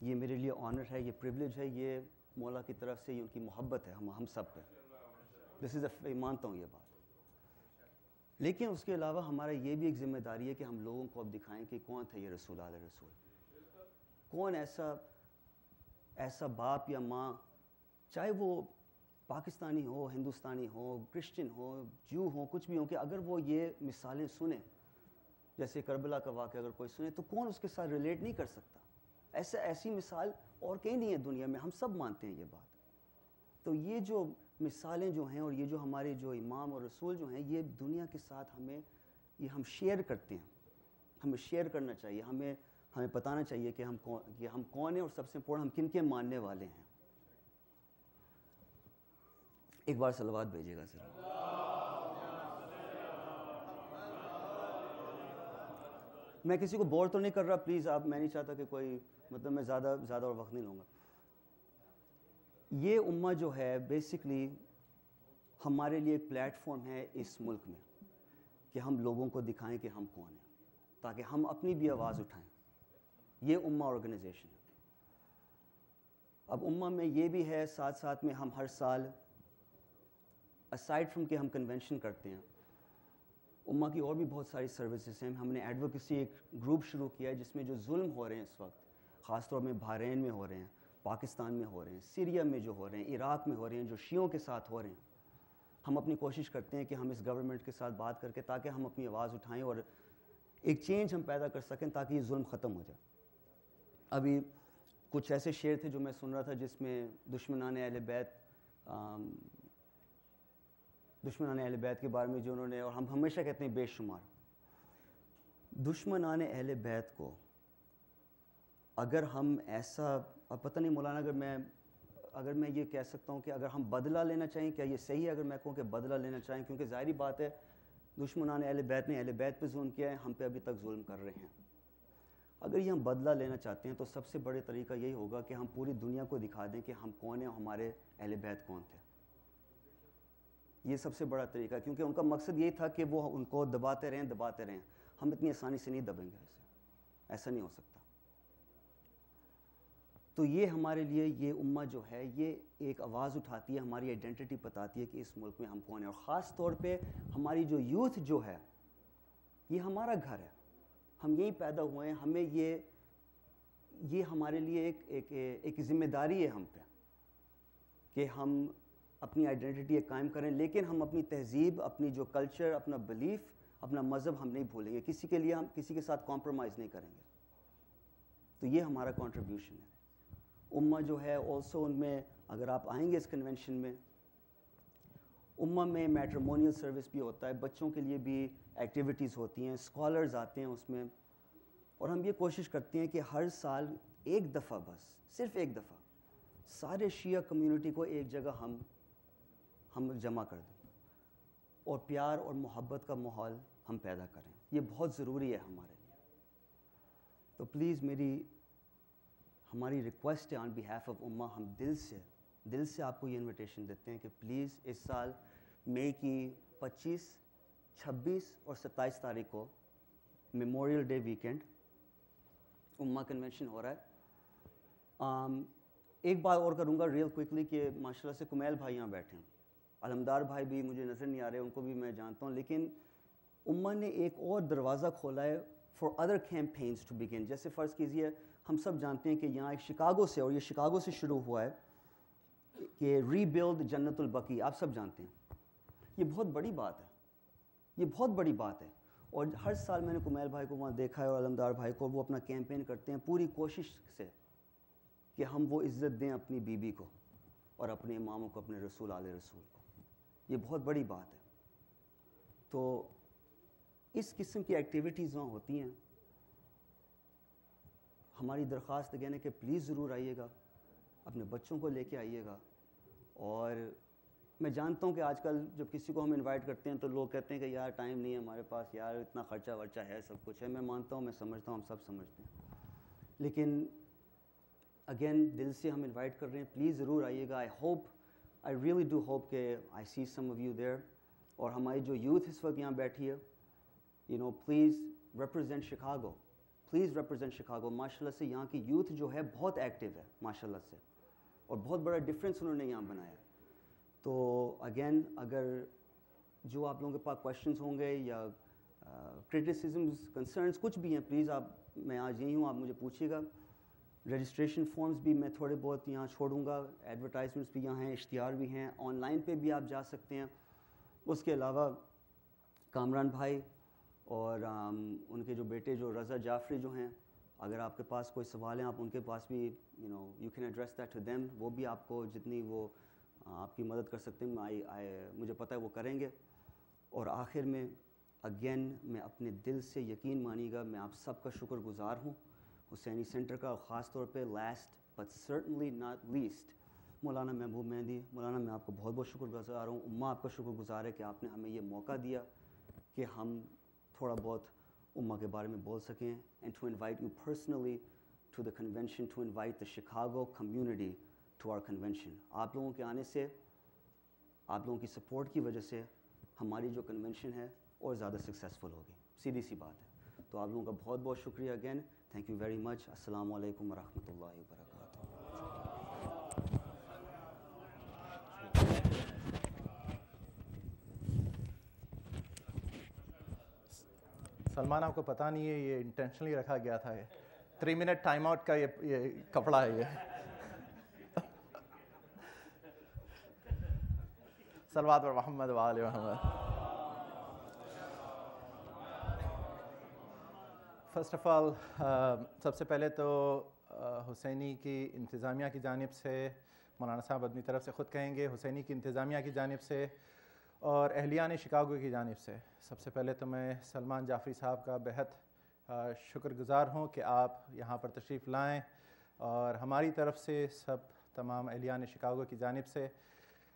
یہ میرے لیے آنر ہے, یہ پریولیج ہے, یہ مولا کی طرف سے یہ ان کی محبت ہے ہم سب پہ. دس از اے, مانتا ہوں یہ بات. لیکن اس کے علاوہ ہمارا یہ بھی ایک ذمہ داری ہے کہ ہم لوگوں کو اب دکھائیں کہ کون تھے یہ رسول آل رسول. کون ایسا باپ یا ماں, چاہے وہ پاکستانی ہو, ہندوستانی ہو, کرسچن ہو, جو ہو, کچھ بھی ہو, کہ اگر وہ یہ مثالیں سنیں, جیسے کربلا کا واقعہ اگر کوئی سنے, تو کون اس کے ساتھ ریلیٹ نہیں کر سکتا. ایسی مثال اور کہیں نہیں ہے دنیا میں, ہم سب مانتے ہیں یہ بات. تو یہ جو مثالیں جو ہیں, اور یہ جو ہمارے جو امام اور رسول جو ہیں, یہ دنیا کے ساتھ ہم شیئر کرتے ہیں. ہمیں شیئر کرنا چاہیے, ہمیں بتانا چاہیے کہ ہم کون ہیں, اور سب سے امپورٹنٹ ہم کن کے ماننے والے ہیں. ایک بار صلوات بھیجیے گا سر. میں کسی کو بور تو نہیں کر رہا, پلیز آپ, میں نہیں چاہتا کہ کوئی مطلب میں زیادہ اور وقت نہیں لوں گا. یہ امہ جو ہے بیسکلی ہمارے لیے ایک پلیٹ فارم ہے اس ملک میں کہ ہم لوگوں کو دکھائیں کہ ہم کون ہیں, تاکہ ہم اپنی بھی آواز اٹھائیں. یہ امہ آرگنائزیشن ہے. اب امہ میں یہ بھی ہے ساتھ ساتھ میں ہم ہر سال اسائڈ فرام کہ ہم کنونشن کرتے ہیں, امہ کی اور بھی بہت ساری سروسز ہیں. ہم نے ایڈوکیسی ایک گروپ شروع کیا ہے جس میں جو ظلم ہو رہے ہیں اس وقت, خاص طور میں بحرین میں ہو رہے ہیں, پاکستان میں ہو رہے ہیں, سیریا میں جو ہو رہے ہیں, عراق میں ہو رہے ہیں, جو شیعوں کے ساتھ ہو رہے ہیں, ہم اپنی کوشش کرتے ہیں کہ ہم اس گورنمنٹ کے ساتھ بات کر کے تاکہ ہم اپنی آواز اٹھائیں اور ایک چینج ہم پیدا کر سکیں تاکہ یہ ظلم ختم ہو جائے. ابھی کچھ ایسے شعر تھے جو میں سن رہا تھا جس میں دشمنان اہل بیت کے بارے میں جو انہوں نے, اور ہم ہمیشہ کہتے ہیں بے شمار دشمنان اہل بیت کو اگر ہم ایسا, اب پتہ نہیں مولانا اگر میں یہ کہہ سکتا ہوں کہ اگر ہم بدلہ لینا چاہیں, کیا یہ صحیح ہے اگر میں کہوں کہ بدلہ لینا چاہیں, کیونکہ ظاہری بات ہے دشمنان اہل بیت نے اہل بیت پہ ظلم کیا ہے, ہم پہ ابھی تک ظلم کر رہے ہیں. اگر یہ ہم بدلہ لینا چاہتے ہیں تو سب سے بڑے طریقہ یہی ہوگا کہ ہم پوری دنیا کو دکھا دیں کہ ہم کون ہیں, ہمارے اہل بیت کون تھے. یہ سب سے بڑا طریقہ ہے, کیونکہ ان کا مقصد یہی تھا کہ وہ ان کو دباتے رہیں. ہم اتنی آسانی سے نہیں دبیں گے, ایسا نہیں ہو سکتا. تو یہ ہمارے لیے یہ امہ جو ہے یہ ایک آواز اٹھاتی ہے, ہماری آئیڈینٹی بتاتی ہے کہ اس ملک میں ہم کون ہیں. اور خاص طور پہ ہماری جو یوتھ جو ہے یہ ہمارا گھر ہے, ہم یہیں پیدا ہوئے ہیں, ہمیں یہ ہمارے لیے ایک ذمہ داری ہے ہم پہ کہ ہم اپنی آئیڈینٹی قائم کریں, لیکن ہم اپنی تہذیب, اپنی جو کلچر, اپنا بلیف, اپنا مذہب ہم نہیں بھولیں گے. کسی کے لیے ہم کسی کے ساتھ کمپرومائز نہیں کریں گے. تو یہ ہمارا کنٹریبیوشن ہے. امہ جو ہے آلسو ان میں اگر آپ آئیں گے اس کنونشن میں, امہ میں میٹریمونیل سروس بھی ہوتا ہے, بچوں کے لیے بھی ایکٹیویٹیز ہوتی ہیں, اسکالرز آتے ہیں اس میں, اور ہم یہ کوشش کرتے ہیں کہ ہر سال ایک دفعہ, بس صرف ایک دفعہ سارے شیعہ کمیونٹی کو ایک جگہ ہم جمع کر دیں اور پیار اور محبت کا ماحول ہم پیدا کریں. یہ بہت ضروری ہے ہمارے لیے. تو پلیز ہماری ریکویسٹ ہے آن بیہیف آف امہ, ہم دل سے آپ کو یہ انویٹیشن دیتے ہیں کہ پلیز اس سال مئی کی 25, 26 اور 27 تاریخ کو میموریل ڈے ویکینڈ امہ کنونشن ہو رہا ہے. ایک بات اور کروں گا ریئل کوئکلی کہ ماشاءاللہ سے کمیل بھائی یہاں بیٹھے ہیں, علمدار بھائی بھی مجھے نظر نہیں آ رہے, ان کو بھی میں جانتا ہوں, لیکن امہ نے ایک اور دروازہ کھولا ہے for other campaigns to begin. جیسے فرض کیجئے ہم سب جانتے ہیں کہ یہاں ایک شکاگو سے, اور یہ شکاگو سے شروع ہوا ہے کہ ری بلڈ جنت البقیع, آپ سب جانتے ہیں. یہ بہت بڑی بات ہے, یہ بہت بڑی بات ہے. اور ہر سال میں نے کمیل بھائی کو وہاں دیکھا ہے اور علمدار بھائی کو, وہ اپنا کیمپین کرتے ہیں پوری کوشش سے کہ ہم وہ عزت دیں اپنی بیوی کو اور اپنے اماموں کو, اپنے رسول آل رسول کو. یہ بہت بڑی بات ہے. تو اس قسم کی ایکٹیویٹیز وہاں ہوتی ہیں. ہماری درخواست اگین ہے کہ پلیز ضرور آئیے گا, اپنے بچوں کو لے کے آئیے گا. اور میں جانتا ہوں کہ آج کل جب کسی کو ہم انوائٹ کرتے ہیں تو لوگ کہتے ہیں کہ یار ٹائم نہیں ہے ہمارے پاس, یار اتنا خرچہ ورچہ ہے, سب کچھ ہے. میں مانتا ہوں, میں سمجھتا ہوں, ہم سب سمجھتے ہیں, لیکن اگین دل سے ہم انوائٹ کر رہے ہیں, پلیز ضرور آئیے گا. آئی ریئلی ڈو ہوپ کہ آئی سی سم آف یو دیئر. اور ہماری جو یوتھ اس وقت یہاں بیٹھی ہے, please represent Chicago, please represent Chicago. ماشاءاللہ سے یہاں کی یوتھ جو ہے بہت ایکٹیو ہے ماشاءاللہ سے, اور بہت بڑا ڈفرینس انہوں نے یہاں بنایا. تو اگین اگر جو آپ لوگوں کے پاس کویشچنس ہوں گے یا کرٹیسزمز, کنسرنس کچھ بھی ہیں, پلیز میں آج یہی ہوں, آپ مجھے پوچھیے گا. رجسٹریشن فارمز بھی میں تھوڑے بہت یہاں چھوڑوں گا, ایڈورٹائزمنٹس بھی یہاں ہیں, اشتہار بھی ہیں, آن لائن پہ بھی آپ جا سکتے ہیں. اس کے علاوہ کامران بھائی اور ان کے جو بیٹے جو رضا جعفری جو ہیں, اگر آپ کے پاس کوئی سوال ہیں آپ ان کے پاس بھی you can address that to them. وہ بھی آپ کو جتنی وہ آپ کی مدد کر سکتے ہیں, مجھے پتہ ہے وہ کریں گے. اور آخر میں اگین میں اپنے دل سے یقین مانیے گا, میں آپ سب کا شکر گزار ہوں حسینی سینٹر کا, اور خاص طور پہ last but certainly not least مولانا محبوب مہندی. مولانا میں آپ کو بہت بہت شکر گزار ہوں. امہ آپ کا شکر گزار ہے کہ آپ نے ہمیں یہ موقع دیا کہ ہم تھوڑا بہت امہ کے بارے میں بول سکیں, and to invite you personally to the convention, to invite the Chicago community to our convention. آپ لوگوں کے آنے سے, آپ لوگوں کی سپورٹ کی وجہ سے ہماری جو کنونشن ہے اور زیادہ سکسیزفل ہوگی, سیدھی سی بات ہے. تو آپ لوگوں کا بہت بہت شکریہ again, thank you very much. السلام علیکم ورحمۃ اللہ وبرکاتہ. سلمان, آپ کو پتہ نہیں ہے یہ انٹینشنلی رکھا گیا تھا, یہ 3 منٹ ٹائم آؤٹ کا یہ کپڑا ہے یہ. صلوات پر محمد و آل محمد. فرسٹ آف آل, سب سے پہلے تو حسینی کی انتظامیہ کی جانب سے, مولانا صاحب اپنی طرف سے خود کہیں گے, حسینی کی انتظامیہ کی جانب سے اور اہلیان شکاگو کی جانب سے سب سے پہلے تو میں سلمان جعفری صاحب کا بہت شکر گزار ہوں کہ آپ یہاں پر تشریف لائیں, اور ہماری طرف سے سب تمام اہلیان شکاگو کی جانب سے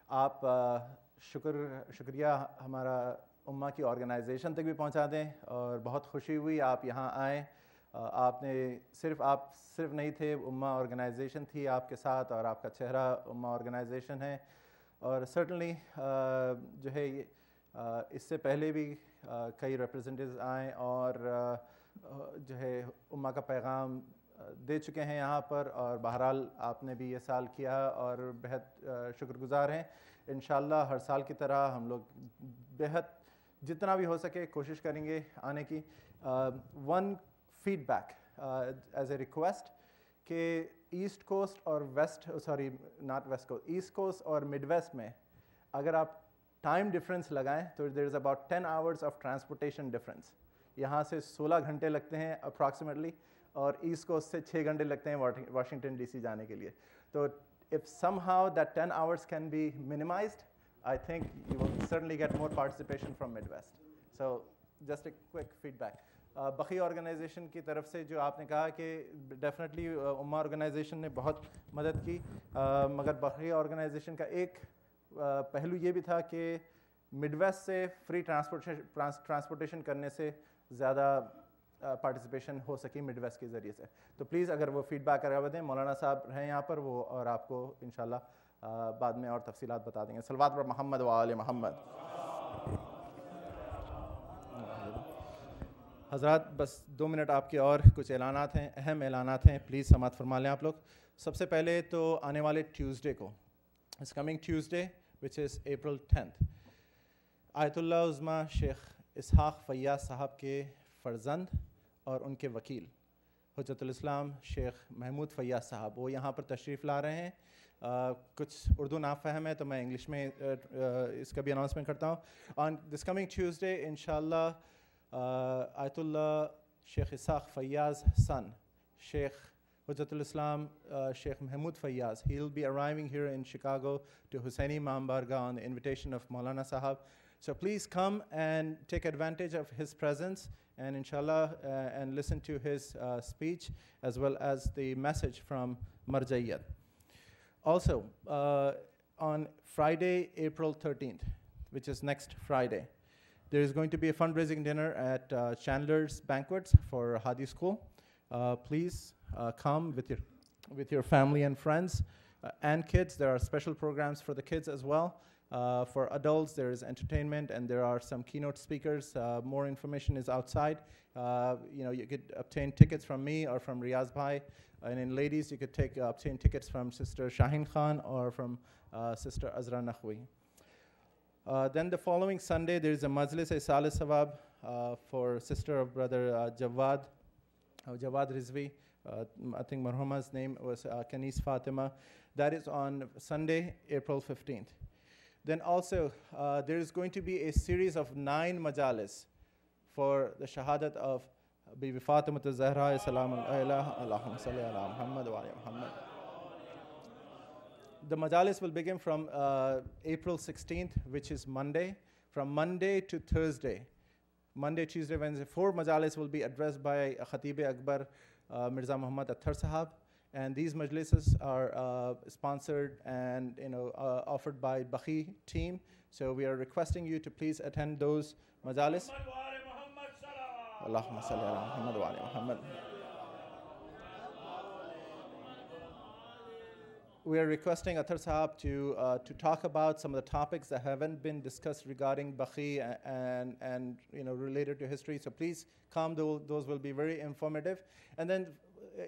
آپ شکریہ ہمارا امہ کی آرگنائزیشن تک بھی پہنچا دیں. اور بہت خوشی ہوئی آپ یہاں آئیں. آپ صرف نہیں تھے, امہ آرگنائزیشن تھی آپ کے ساتھ, اور آپ کا چہرہ امہ آرگنائزیشن ہے. اور سرٹنلی جو ہے اس سے پہلے بھی کئی ریپرزنٹیوز آئیں اور جو ہے امہ کا پیغام دے چکے ہیں یہاں پر, اور بہرحال آپ نے بھی یہ سال کیا اور بہت شکر گزار ہیں. انشاءاللہ ہر سال کی طرح ہم لوگ بہت جتنا بھی ہو سکے کوشش کریں گے آنے کی. One feedback as a request کہ ایسٹ کوسٹ اور ایسٹ کوسٹ اور مڈ ویسٹ میں اگر آپ ٹائم ڈفرینس لگائیں تو there is about 10 hours of transportation difference. یہاں سے 16 گھنٹے لگتے ہیں اپراکسیمیٹلی, اور ایسٹ کوسٹ سے 6 گھنٹے لگتے ہیں واشنگٹن ڈی سی جانے کے لیے. تو if somehow that 10 hours can be minimized, I think you will certainly get more participation from Midwest. So just a quick feedback. بخی آرگنائزیشن کی طرف سے جو آپ نے کہا کہ ڈیفینیٹلی امہ آرگنائزیشن نے بہت مدد کی, مگر بخی آرگنائزیشن کا ایک پہلو یہ بھی تھا کہ مڈ ویسٹ سے فری ٹرانسپورٹیشن کرنے سے زیادہ پارٹیسپیشن ہو سکی مڈ ویسٹ کے ذریعے سے. تو پلیز اگر وہ فیڈ بیک کروا دیں, مولانا صاحب ہیں یہاں پر وہ, اور آپ کو انشاءاللہ بعد میں اور تفصیلات بتا دیں گے. صلوات پر محمد و آل محمد. حضرات بس 2 منٹ آپ کے اور کچھ اعلانات ہیں, اہم اعلانات ہیں, پلیز سماعت فرما لیں آپ لوگ. سب سے پہلے تو آنے والے ٹیوزڈے کو, اس کمنگ ٹیوزڈے وچ از April 10th, آیت اللہ عظمیٰ شیخ اسحاق فیاض صاحب کے فرزند اور ان کے وکیل حجت الاسلام شیخ محمود فیاض صاحب وہ یہاں پر تشریف لا رہے ہیں. کچھ اردو نافہم ہے تو میں انگلش میں اس کا بھی اناؤنسمنٹ کرتا ہوں. آن دس کمنگ ٹیوزڈے انشاءاللہ آیت اللہ شیخ اسحاق Fayyaz son Sheikh Hujjatul Islam Sheikh Mahmood Fayaz, he will be arriving here in Chicago to Hussaini Imam Bargah on the invitation of Maulana Sahab. So please come and take advantage of his presence and inshallah and listen to his speech as well as the message from Marjaiyat. Also on Friday, April 13th, which is next Friday, there is going to be a fundraising dinner at Chandler's Banquets for Hadi School. Please come with your family and friends and kids. There are special programs for the kids as well. For adults, there is entertainment and there are some keynote speakers. More information is outside. You could obtain tickets from me or from Riaz Bhai. And in ladies, you could obtain tickets from Sister Shaheen Khan or from Sister Azra Nakhwi. Then the following Sunday, there is a Majlis Isal Sawab for sister of brother Jawad Rizvi. I think Marhuma's name was Kanis Fatima. That is on Sunday, April 15th. Then also, there is going to be a series of 9 majalis for the shahadat of Bibi Fatima az-Zahra salamun alayha, Allahumma salli ala Muhammad wa ala Muhammad. The majalis will begin from April 16th, which is Monday, from Monday to Thursday. Monday, Tuesday, Wednesday, 4 majalis will be addressed by Khatib Akbar Mirza Muhammad Atthar Sahab. And these majlises are sponsored and offered by Bakhi team. So we are requesting you to please attend those majalis. Allahumma salli ala Muhammad wa ali Muhammad. We are requesting Athar Sahab to talk about some of the topics that haven't been discussed regarding Bakhi and related to history. So please come, those will be very informative. And then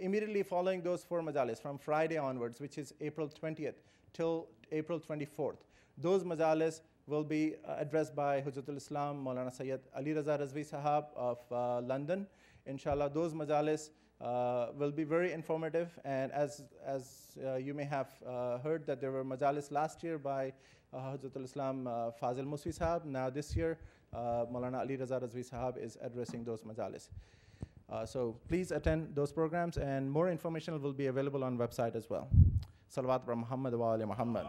immediately following those 4 majalis from Friday onwards, which is April 20th till April 24th, those majalis will be addressed by Hujjatul Islam Maulana Sayyid Ali Raza Razvi Sahab of London. Inshallah, those majalis will be very informative, and as you may have heard that there were majalis last year by Hujjatul Islam Fazil Muswi Sahab. Now this year, Maulana Ali Raza Razvi Sahab is addressing those majalis. So please attend those programs, and more information will be available on website as well. Salawat bar Muhammad wa ali Muhammad.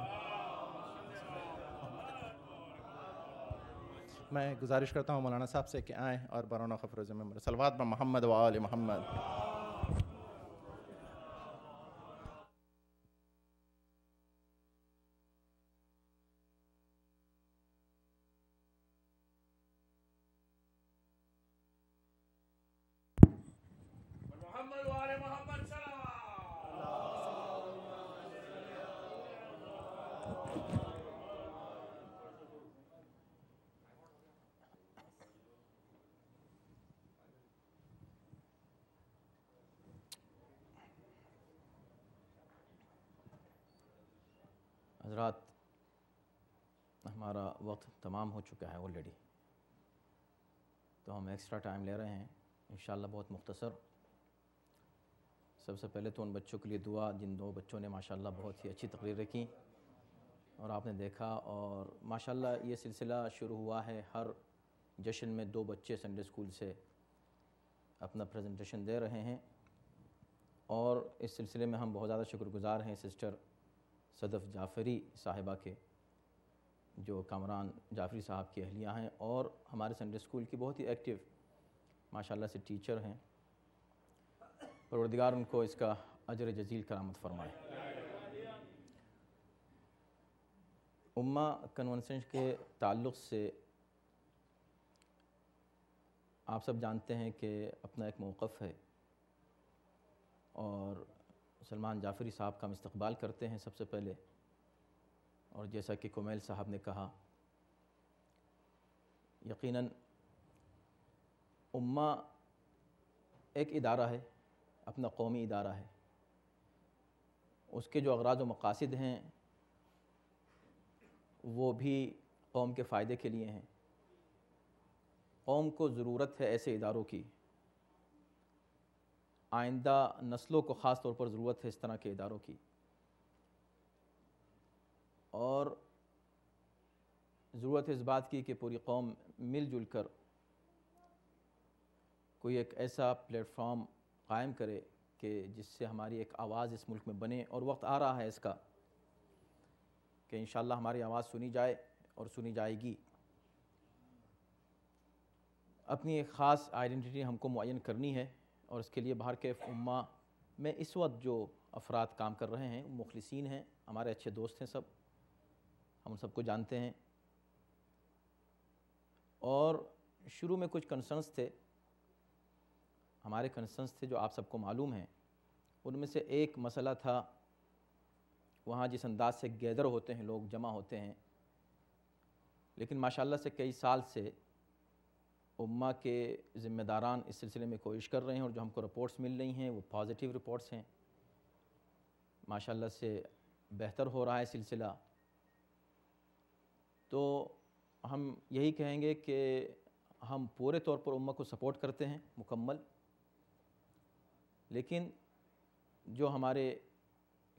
میں گزارش کرتا ہوں مولانا صاحب سے کہ آئیں اور برون خفروز میں صلوات bar محمد و آل محمد. حضرات، ہمارا وقت تمام ہو چکا ہے آلریڈی، تو ہم ایکسٹرا ٹائم لے رہے ہیں انشاءاللہ بہت مختصر. سب سے پہلے تو ان بچوں کے لیے دعا جن 2 بچوں نے ماشاءاللہ بہت ہی اچھی تقریریں کی اور آپ نے دیکھا، اور ماشاءاللہ یہ سلسلہ شروع ہوا ہے. ہر جشن میں 2 بچے سنڈے اسکول سے اپنا پریزنٹیشن دے رہے ہیں، اور اس سلسلے میں ہم بہت زیادہ شکر گزار ہیں سسٹر صدف جعفری صاحبہ کے، جو کامران جعفری صاحب کی اہلیہ ہیں اور ہمارے سنڈے اسکول کی بہت ہی ایکٹیو ماشاءاللہ سے ٹیچر ہیں. پروردگار ان کو اس کا اجر جزیل کرامت فرمائے. امہ کنونسن کے تعلق سے آپ سب جانتے ہیں کہ اپنا ایک موقف ہے، اور سلمان جعفری صاحب کا ہم استقبال کرتے ہیں سب سے پہلے. اور جیسا کہ کمیل صاحب نے کہا، یقیناً امہ ایک ادارہ ہے، اپنا قومی ادارہ ہے. اس کے جو اغراض و مقاصد ہیں وہ بھی قوم کے فائدے کے لیے ہیں. قوم کو ضرورت ہے ایسے اداروں کی، آئندہ نسلوں کو خاص طور پر ضرورت ہے اس طرح کے اداروں کی، اور ضرورت ہے اس بات کی کہ پوری قوم مل جل کر کوئی ایک ایسا پلیٹ فارم قائم کرے کہ جس سے ہماری ایک آواز اس ملک میں بنے. اور وقت آ رہا ہے اس کا کہ انشاءاللہ ہماری آواز سنی جائے اور سنی جائے گی. اپنی ایک خاص آئیڈینٹی ہم کو معین کرنی ہے، اور اس کے لیے باہر کے امہ میں اس وقت جو افراد کام کر رہے ہیں مخلصین ہیں، ہمارے اچھے دوست ہیں، سب ہم ان سب کو جانتے ہیں. اور شروع میں کچھ کنسرنس تھے، ہمارے کنسرنس تھے جو آپ سب کو معلوم ہیں. ان میں سے ایک مسئلہ تھا وہاں جس انداز سے گیدر ہوتے ہیں لوگ، جمع ہوتے ہیں، لیکن ماشاءاللہ سے کئی سال سے امہ کے ذمہ داران اس سلسلے میں کوشش کر رہے ہیں، اور جو ہم کو رپورٹس مل رہی ہیں وہ پازیٹیو رپورٹس ہیں. ماشاءاللہ سے بہتر ہو رہا ہے سلسلہ. تو ہم یہی کہیں گے کہ ہم پورے طور پر امہ کو سپورٹ کرتے ہیں مکمل، لیکن جو ہمارے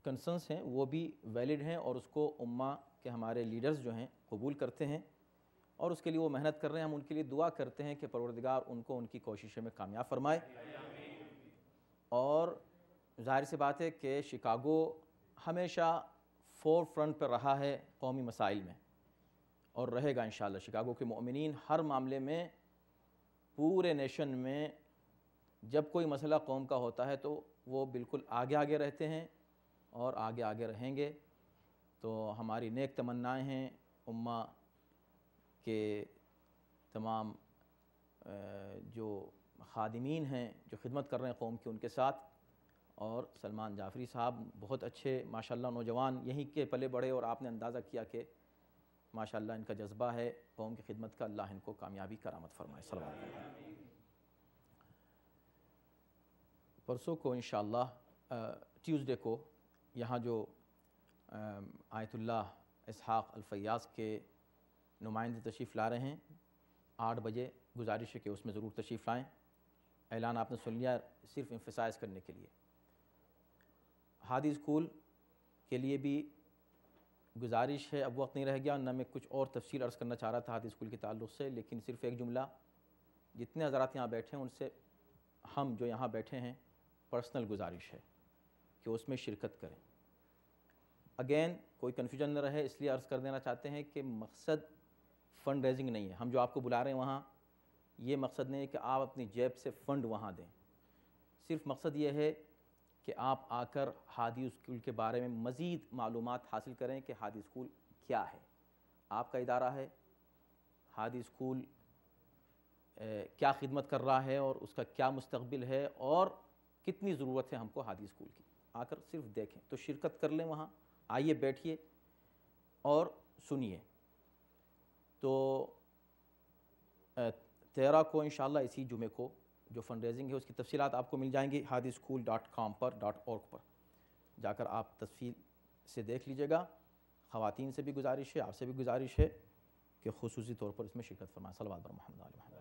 کنسرنس ہیں وہ بھی ویلڈ ہیں، اور اس کو امہ کے ہمارے لیڈرز جو ہیں قبول کرتے ہیں، اور اس کے لیے وہ محنت کر رہے ہیں. ہم ان کے لیے دعا کرتے ہیں کہ پروردگار ان کو ان کی کوششوں میں کامیاب فرمائے. اور ظاہر سی بات ہے کہ شکاگو ہمیشہ فور فرنٹ پر رہا ہے قومی مسائل میں، اور رہے گا انشاءاللہ. شکاگو کے مؤمنین ہر معاملے میں پورے نیشن میں جب کوئی مسئلہ قوم کا ہوتا ہے تو وہ بالکل آگے آگے رہتے ہیں اور آگے آگے رہیں گے. تو ہماری نیک تمنائیں ہیں امہ کے تمام جو خادمین ہیں جو خدمت کر رہے ہیں قوم کی، ان کے ساتھ، اور سلمان جعفری صاحب بہت اچھے ماشاءاللہ نوجوان یہیں کے پلے بڑے، اور آپ نے اندازہ کیا کہ ماشاءاللہ ان کا جذبہ ہے قوم کی خدمت کا، اللہ ان کو کامیابی کرامت فرمائے. صلوات علیہ. پرسوں کو انشاءاللہ ٹیوزڈے کو یہاں جو آیت اللہ اسحاق الفیاض کے نمائندے تشریف لا رہے ہیں 8 بجے، گزارش ہے کہ اس میں ضرور تشریف لائیں. اعلان آپ نے سن لیا، صرف امفسائز کرنے کے لیے. ہادی اسکول کے لیے بھی گزارش ہے، اب وقت نہیں رہ گیا، نہ میں کچھ اور تفصیل عرض کرنا چاہ رہا تھا ہادی اسکول کے تعلق سے، لیکن صرف ایک جملہ، جتنے حضرات یہاں بیٹھے ہیں ان سے ہم جو یہاں بیٹھے ہیں پرسنل گزارش ہے کہ اس میں شرکت کریں. اگین کوئی کنفیوژن نہ رہے، اس لیے عرض کر دینا چاہتے ہیں کہ مقصد فنڈ ریزنگ نہیں ہے. ہم جو آپ کو بلا رہے ہیں وہاں، یہ مقصد نہیں ہے کہ آپ اپنی جیب سے فنڈ وہاں دیں. صرف مقصد یہ ہے کہ آپ آ کر ہادی اسکول کے بارے میں مزید معلومات حاصل کریں کہ ہادی اسکول کیا ہے، آپ کا ادارہ ہے، ہادی اسکول کیا خدمت کر رہا ہے اور اس کا کیا مستقبل ہے اور کتنی ضرورت ہے ہم کو ہادی اسکول کی. آ کر صرف دیکھیں تو شرکت کر لیں وہاں، آئیے بیٹھیے اور سنیے. تو 13 کو انشاءاللہ اسی جمعے کو جو فنڈ ریزنگ ہے اس کی تفصیلات آپ کو مل جائیں گی hadischool.com پر .org پر جا کر آپ تفصیل سے دیکھ لیجئے گا. خواتین سے بھی گزارش ہے، آپ سے بھی گزارش ہے کہ خصوصی طور پر اس میں شرکت فرمائیں. صلوات بر محمد علیہ محمد.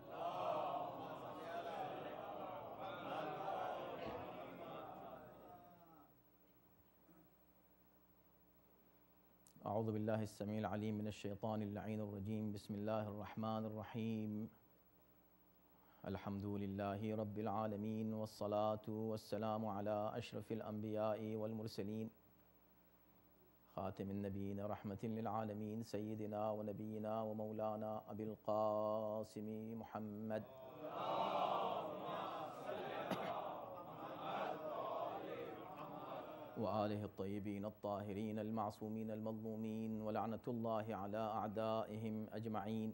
اعوذ باللہ السمیع العلیم من الشیطان اللعین الرجیم. بسم اللہ الرحمن الرحیم. الحمد للہ رب العالمین والصلاة والسلام علی اشرف الانبیاء والمرسلین خاتم النبیین رحمت للعالمین سیدنا و نبینا و مولانا ابی القاسم محمد وآلہ الطیبین الطاہرین المعصومین المظلومین ولعنۃ اللہ علی اعدائہم اجمعین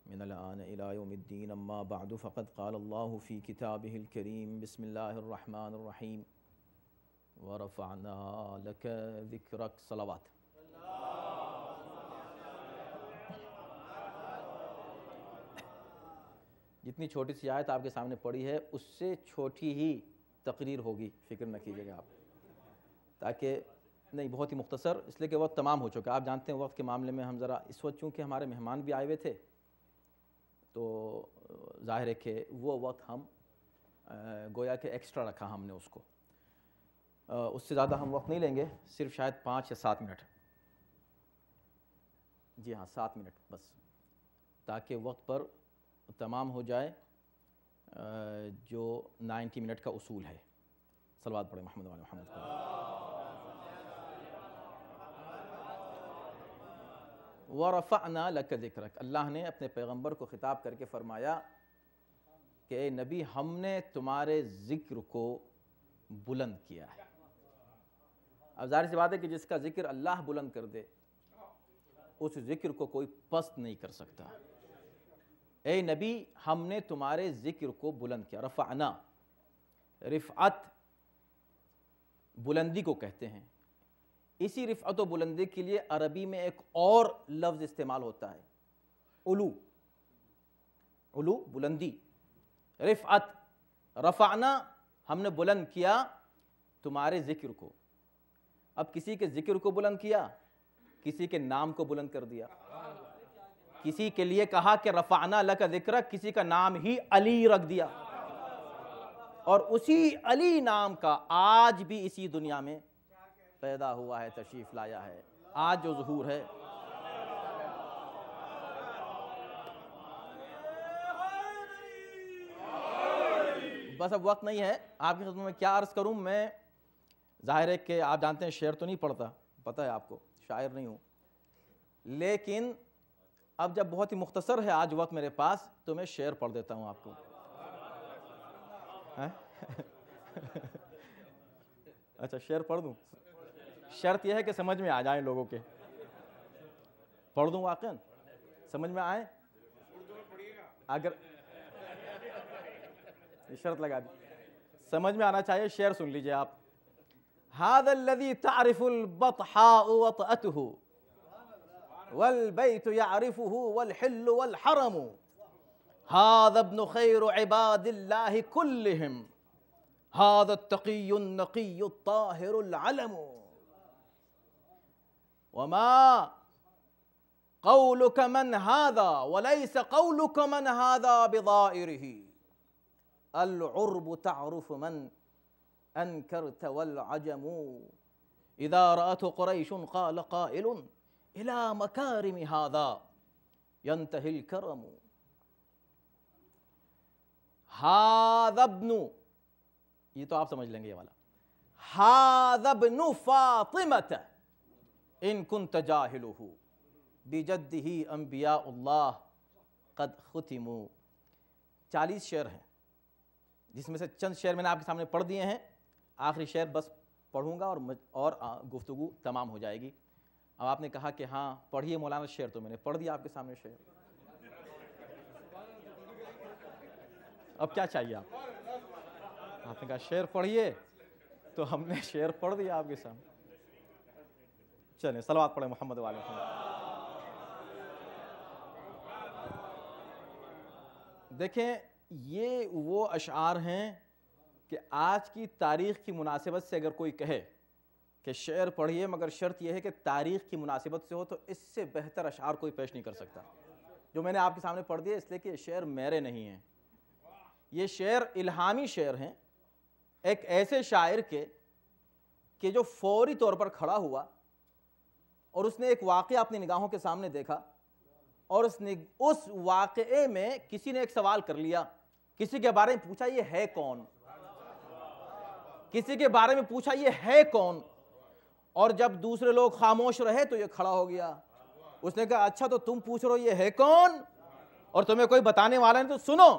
من الآن إلى يوم الدين. أما بعد فقد قال الله في كتابه الكريم بسم الله الرحمن الرحيم ورفعنا لك ذكرك. صلوات. جتنی چھوٹی سی آیت آپ کے سامنے پڑھی ہے اس سے چھوٹی ہی تقریر ہوگی، فکر نہ کیجیے گا آپ، تاکہ نہیں بہت ہی مختصر، اس لیے کہ وقت تمام ہو چکا. آپ جانتے ہیں وقت کے معاملے میں ہم ذرا اس وقت چونکہ ہمارے مہمان بھی آئے ہوئے تھے تو ظاہر ہے کہ وہ وقت ہم گویا کہ ایکسٹرا رکھا ہم نے اس کو. اس سے زیادہ ہم وقت نہیں لیں گے، صرف شاید 5 یا 7 منٹ. جی ہاں 7 منٹ بس، تاکہ وقت پر تمام ہو جائے جو 90 منٹ کا اصول ہے. صلوات پڑھیں محمد وعلی محمد. وَرَفَعْنَا لَكَ ذِكْرَكَ. اللہ نے اپنے پیغمبر کو خطاب کر کے فرمایا کہ اے نبی ہم نے تمہارے ذکر کو بلند کیا ہے. اب ظاہر سی بات ہے کہ جس کا ذکر اللہ بلند کر دے اس ذکر کو کوئی پست نہیں کر سکتا. اے نبی ہم نے تمہارے ذکر کو بلند کیا. رفعنا، رفعت بلندی کو کہتے ہیں. اسی رفعت و بلندی کے لیے عربی میں ایک اور لفظ استعمال ہوتا ہے، علو. علو بلندی. رفعت، رفعنا ہم نے بلند کیا تمہارے ذکر کو. اب کسی کے ذکر کو بلند کیا، کسی کے نام کو بلند کر دیا. کسی کے لیے کہا کہ رفعنا لک ذکرک، کسی کا نام ہی علی رکھ دیا، اور اسی علی نام کا آج بھی اسی دنیا میں پیدا ہوا ہے، تشریف لایا ہے. آج جو ظہور ہے بس اب وقت نہیں ہے آپ کی خدمت میں کیا عرض کروں. میں ظاہر ہے کہ آپ جانتے ہیں شعر تو نہیں پڑھتا، پتہ ہے آپ کو شاعر نہیں ہوں، لیکن اب جب بہت ہی مختصر ہے آج وقت میرے پاس تو میں شعر پڑھ دیتا ہوں آپ کو. اچھا شعر پڑھ دوں؟ شرط یہ ہے کہ سمجھ میں آ جائیں لوگوں کے. پڑھ دوں واقعاً سمجھ میں آئیں؟ اگر یہ شرط لگا دی. سمجھ میں آنا چاہیے, شعر سن لیجئے آپ. هذا الذي تعرف البطحاء وطأته والبيت يعرفه والحل والحرم هذا ابن خير عباد الله كلهم هذا التقي النقي الطاهر العلم وما قولك من هذا وليس قولك من هذا بضائره العرب تعرف من أنكرت والعجم إذا رأت قريش قال قائل إلى مكارم هذا ينتهي الكرم هذا ابن, یہ تو آپ سمجھ لیں گے یہ والا, هذا ابن فاطمة إن كنت جاهله بجده انبیاء اللہ قد ختموا. 40 شعر ہیں جس میں سے چند شعر میں نے آپ کے سامنے پڑھ دیے ہیں. آخری شعر بس پڑھوں گا اور گفتگو تمام ہو جائے گی. اب آپ نے کہا کہ ہاں پڑھیے مولانا شعر, تو میں نے پڑھ دیا آپ کے سامنے شعر. اب کیا چاہیے آپ نے کہا شعر پڑھیے, تو ہم نے شعر پڑھ دیا آپ کے سامنے. چلیں صلوات پڑھیں محمد و آل محمد. دیکھیں یہ وہ اشعار ہیں کہ آج کی تاریخ کی مناسبت سے اگر کوئی کہے کہ شعر پڑھیے, مگر شرط یہ ہے کہ تاریخ کی مناسبت سے ہو, تو اس سے بہتر اشعار کوئی پیش نہیں کر سکتا. جو میں نے آپ کے سامنے پڑھ دیا اس لیے کہ یہ شعر میرے نہیں ہیں, یہ شعر الہامی شعر ہیں ایک ایسے شاعر کے کہ جو فوری طور پر کھڑا ہوا اور اس نے ایک واقعہ اپنی نگاہوں کے سامنے دیکھا, اور اس واقعے میں کسی نے ایک سوال کر لیا, کسی کے بارے میں پوچھا یہ ہے کون, کسی کے بارے میں پوچھا یہ ہے کون, اور جب دوسرے لوگ خاموش رہے تو یہ کھڑا ہو گیا. اس نے کہا اچھا تو تم پوچھ رہو یہ ہے کون, اور تمہیں کوئی بتانے والا نہیں, تو سنو.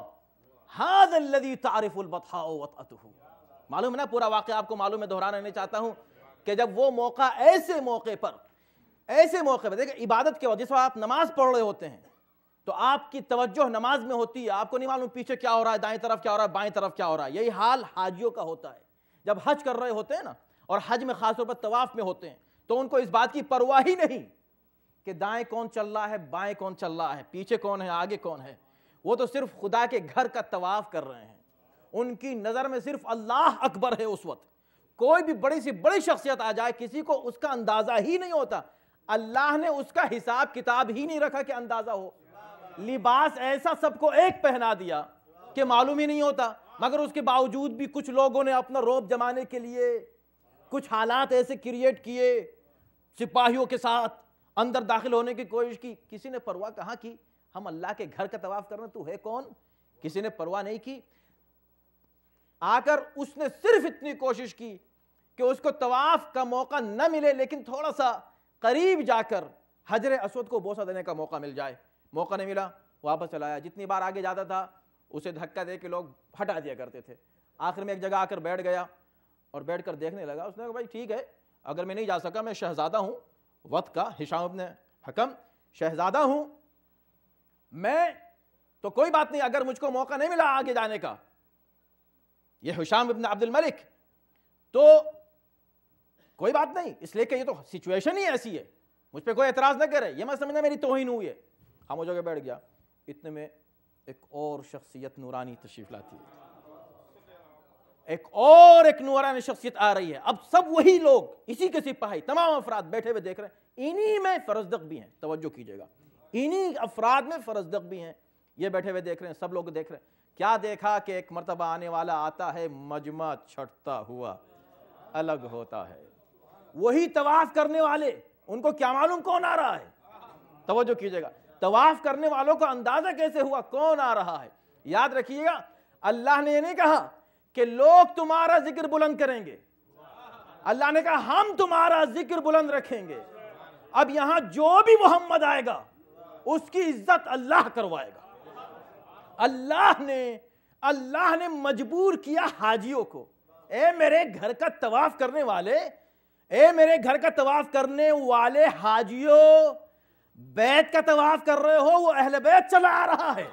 هذا الذي تعرف البطحاء وطأته. معلوم ہے نا پورا واقعہ آپ کو معلوم ہے, دہرانا نہیں چاہتا ہوں کہ جب وہ موقع ایسے موقع پر دیکھیں عبادت کے وقت جس وقت آپ نماز پڑھ رہے ہوتے ہیں تو آپ کی توجہ نماز میں ہوتی ہے, آپ کو نہیں معلوم پیچھے کیا ہو رہا ہے, دائیں طرف کیا ہو رہا ہے, بائیں طرف کیا ہو رہا ہے. یہی حال حاجیوں کا ہوتا ہے جب حج کر رہے ہوتے ہیں نا, اور حج میں خاص طور پر طواف میں ہوتے ہیں, تو ان کو اس بات کی پرواہ ہی نہیں کہ دائیں کون چل رہا ہے, بائیں کون چل رہا ہے, پیچھے کون ہے, آگے کون ہے. وہ تو صرف خدا کے گھر کا طواف کر رہے ہیں. ان کی نظر میں صرف اللہ اکبر ہے. اس وقت کوئی بھی بڑی سی بڑی شخصیت آ جائے, کسی کو اس کا اندازہ ہی نہیں ہوتا. اللہ نے اس کا حساب کتاب ہی نہیں رکھا کہ اندازہ ہو. لباس ایسا سب کو ایک پہنا دیا کہ معلوم ہی نہیں ہوتا, مگر اس کے باوجود بھی کچھ لوگوں نے اپنا روب جمانے کے لیے کچھ حالات ایسے کریٹ کیے, سپاہیوں کے ساتھ اندر داخل ہونے کی کوشش کی. کسی نے پرواہ کہاں کی, ہم اللہ کے گھر کا طواف کر رہے ہیں, تو ہے کون, کسی نے پرواہ نہیں کی. آ کر اس نے صرف اتنی کوشش کی کہ اس کو طواف کا موقع نہ ملے, لیکن تھوڑا سا قریب جا کر حجر اسود کو بوسہ دینے کا موقع مل جائے. موقع نہیں ملا, واپس چلا آیا. جتنی بار آگے جاتا تھا اسے دھکا دے کے لوگ ہٹا دیا کرتے تھے. آخر میں ایک جگہ آ کر بیٹھ گیا اور بیٹھ کر دیکھنے لگا. اس نے کہا بھائی ٹھیک ہے, اگر میں نہیں جا سکا, میں شہزادہ ہوں وقت کا, ہشام ابن حکم شہزادہ ہوں میں, تو کوئی بات نہیں. اگر مجھ کو موقع نہیں ملا آگے جانے کا, یہ ہشام ابن عبد الملک, تو کوئی بات نہیں, اس لیے کہ یہ تو سچویشن ہی ایسی ہے, مجھ پہ کوئی اعتراض نہ کرے, یہ میں سمجھنا میری توہین ہوئی ہے. خاموش ہو کے بیٹھ گیا. اتنے میں ایک اور شخصیت نورانی تشریف لاتی ہے, ایک نورانی شخصیت آ رہی ہے. اب سب وہی لوگ, اسی کے سپاہی, تمام افراد بیٹھے ہوئے دیکھ رہے ہیں. انہی میں فرزدق بھی ہیں, توجہ کیجئے گا, انہی افراد میں فرزدق بھی ہیں. یہ بیٹھے ہوئے دیکھ رہے ہیں, سب لوگ دیکھ رہے ہیں. کیا دیکھا کہ ایک مرتبہ آنے والا آتا ہے, مجمع چھٹتا ہوا الگ ہوتا ہے. وہی طواف کرنے والے, ان کو کیا معلوم کون آ رہا ہے. توجہ کیجئے گا, طواف کرنے والوں کو اندازہ کیسے ہوا کون آ رہا ہے. یاد رکھیے گا, اللہ نے یہ نہیں کہا کہ لوگ تمہارا ذکر بلند کریں گے, اللہ نے کہا ہم تمہارا ذکر بلند رکھیں گے. اب یہاں جو بھی محمد آئے گا اس کی عزت اللہ کروائے گا. اللہ نے مجبور کیا حاجیوں کو, اے میرے گھر کا طواف کرنے والے, اے میرے گھر کا طواف کرنے والے حاجیوں, بیت کا طواف کر رہے ہو, وہ اہل بیت چلا آ رہا ہے,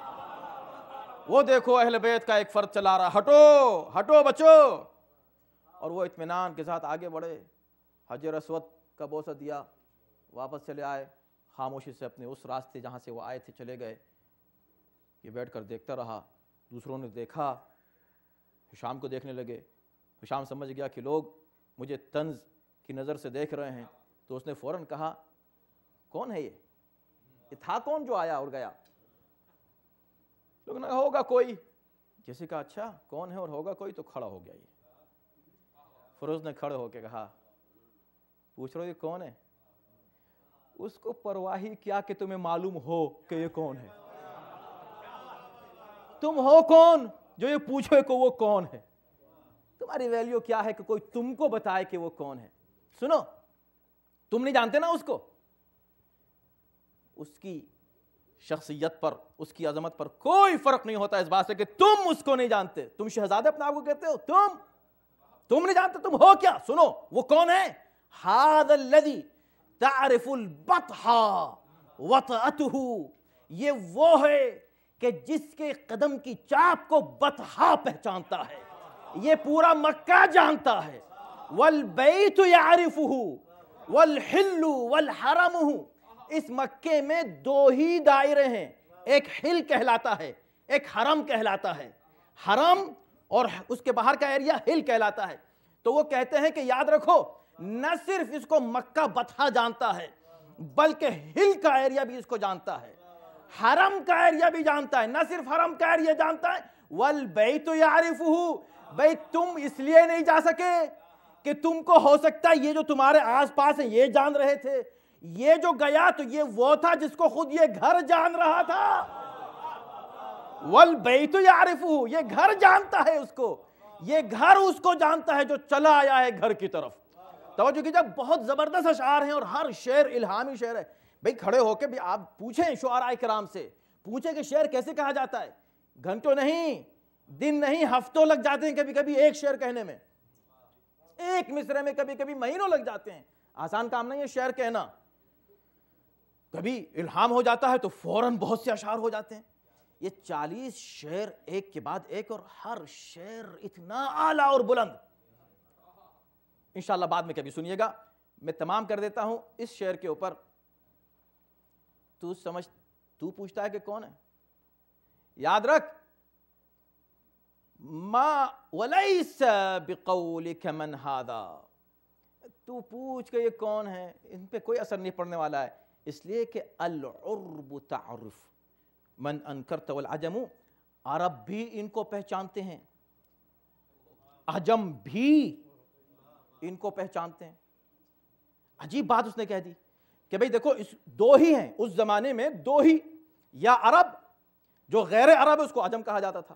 وہ دیکھو اہل بیت کا ایک فرد چلا رہا، ہٹو ہٹو بچو، اور وہ اطمینان کے ساتھ آگے بڑھے، حجر اسود کا بوسہ دیا، واپس چلے آئے، خاموشی سے اپنے اس راستے جہاں سے وہ آئے تھے چلے گئے۔ یہ بیٹھ کر دیکھتا رہا، دوسروں نے دیکھا، ہشام کو دیکھنے لگے، ہشام سمجھ گیا کہ لوگ مجھے طنز کی نظر سے دیکھ رہے ہیں، تو اس نے فوراً کہا کون ہے یہ تھا کون جو آیا اور گیا؟ لوگوں نے کہا ہوگا کوئی، جیسے کہا اچھا کون ہے اور ہوگا کوئی، تو کھڑا ہو گیا یہ۔ فیروز نے کھڑے ہو کے کہا پوچھ رہے ہو یہ کون ہے؟ اس کو پرواہی کیا کہ تمہیں معلوم ہو کہ یہ کون ہے، تم ہو کون جو یہ پوچھو کہ وہ کون ہے؟ تمہاری ویلیو کیا ہے کہ کوئی تم کو بتائے کہ وہ کون ہے؟ سنو، تم نہیں جانتے نا اس کو، اس کی شخصیت پر، اس کی عظمت پر کوئی فرق نہیں ہوتا اس بات سے کہ تم اس کو نہیں جانتے۔ تم شہزادے اپنے آپ کو کہتے ہو، تم نہیں جانتے، تم ہو کیا؟ سنو وہ کون ہے؟ ھذا الذی تعرف البطحا وطأتہ، یہ وہ ہے کہ جس کے قدم کی چاپ کو بطحا پہچانتا ہے، یہ پورا مکہ جانتا ہے۔ والبیت یعرفہ والحل والحرمہ، اس مکے میں دو ہی دائرے ہیں، ایک حل کہلاتا ہے، ایک حرم کہلاتا ہے، حرم اور اس کے باہر کا ایریا حل کہلاتا ہے۔ تو وہ کہتے ہیں کہ یاد رکھو، نہ صرف اس کو مکہ بطحا جانتا ہے بلکہ ہل کا ایریا بھی اس کو جانتا ہے، حرم کا ایریا بھی جانتا ہے، نہ صرف حرم کا ایریا جانتا ہے، والبیت یعرفہ، بھئی تم اس لیے نہیں جا سکے کہ تم کو ہو سکتا ہے یہ جو تمہارے آس پاس ہیں یہ جان رہے تھے، یہ جو گیا تو یہ وہ تھا جس کو خود یہ گھر جان رہا تھا۔ والبیت یعرفہ، یہ گھر جانتا ہے اس کو، یہ گھر اس کو جانتا ہے جو چلا آیا ہے گھر کی طرف۔ توجہ کیجئے، بہت زبردست اشعار ہیں اور ہر شعر الہامی شعر ہے۔ بھئی کھڑے ہو کے بھی آپ پوچھیں شعراء کرام سے، پوچھیں کہ شعر کیسے کہا جاتا ہے، گھنٹوں نہیں، دن نہیں، ہفتوں لگ جاتے ہیں کبھی کبھی ایک شعر کہنے میں، ایک مصرے میں کبھی کبھی مہینوں لگ جاتے ہیں۔ آسان کام نہیں ہے شعر کہنا، کبھی الہام ہو جاتا ہے تو فوراً بہت سے اشعار ہو جاتے ہیں۔ یہ 40 شعر ایک کے بعد ایک، اور ہر شعر اتنا اعلیٰ اور بلند، انشاءاللہ بعد میں کبھی سنیے گا۔ میں تمام کر دیتا ہوں اس شعر کے اوپر۔ تو پوچھتا ہے کہ کون ہے؟ یاد رکھ، ما ولیس بقولک من ھذا، تو پوچھ کہ یہ کون ہے، ان پہ کوئی اثر نہیں پڑنے والا ہے، اس لیے کہ العرب تعرف من انکرت والعجم، عرب بھی ان کو پہچانتے ہیں، عجم بھی ان کو پہچانتے ہیں۔ عجیب بات اس نے کہہ دی کہ بھئی دیکھو، اس دو ہی ہیں اس زمانے میں، دو ہی، یا عرب، جو غیر عرب ہے اس کو عجم کہا جاتا تھا،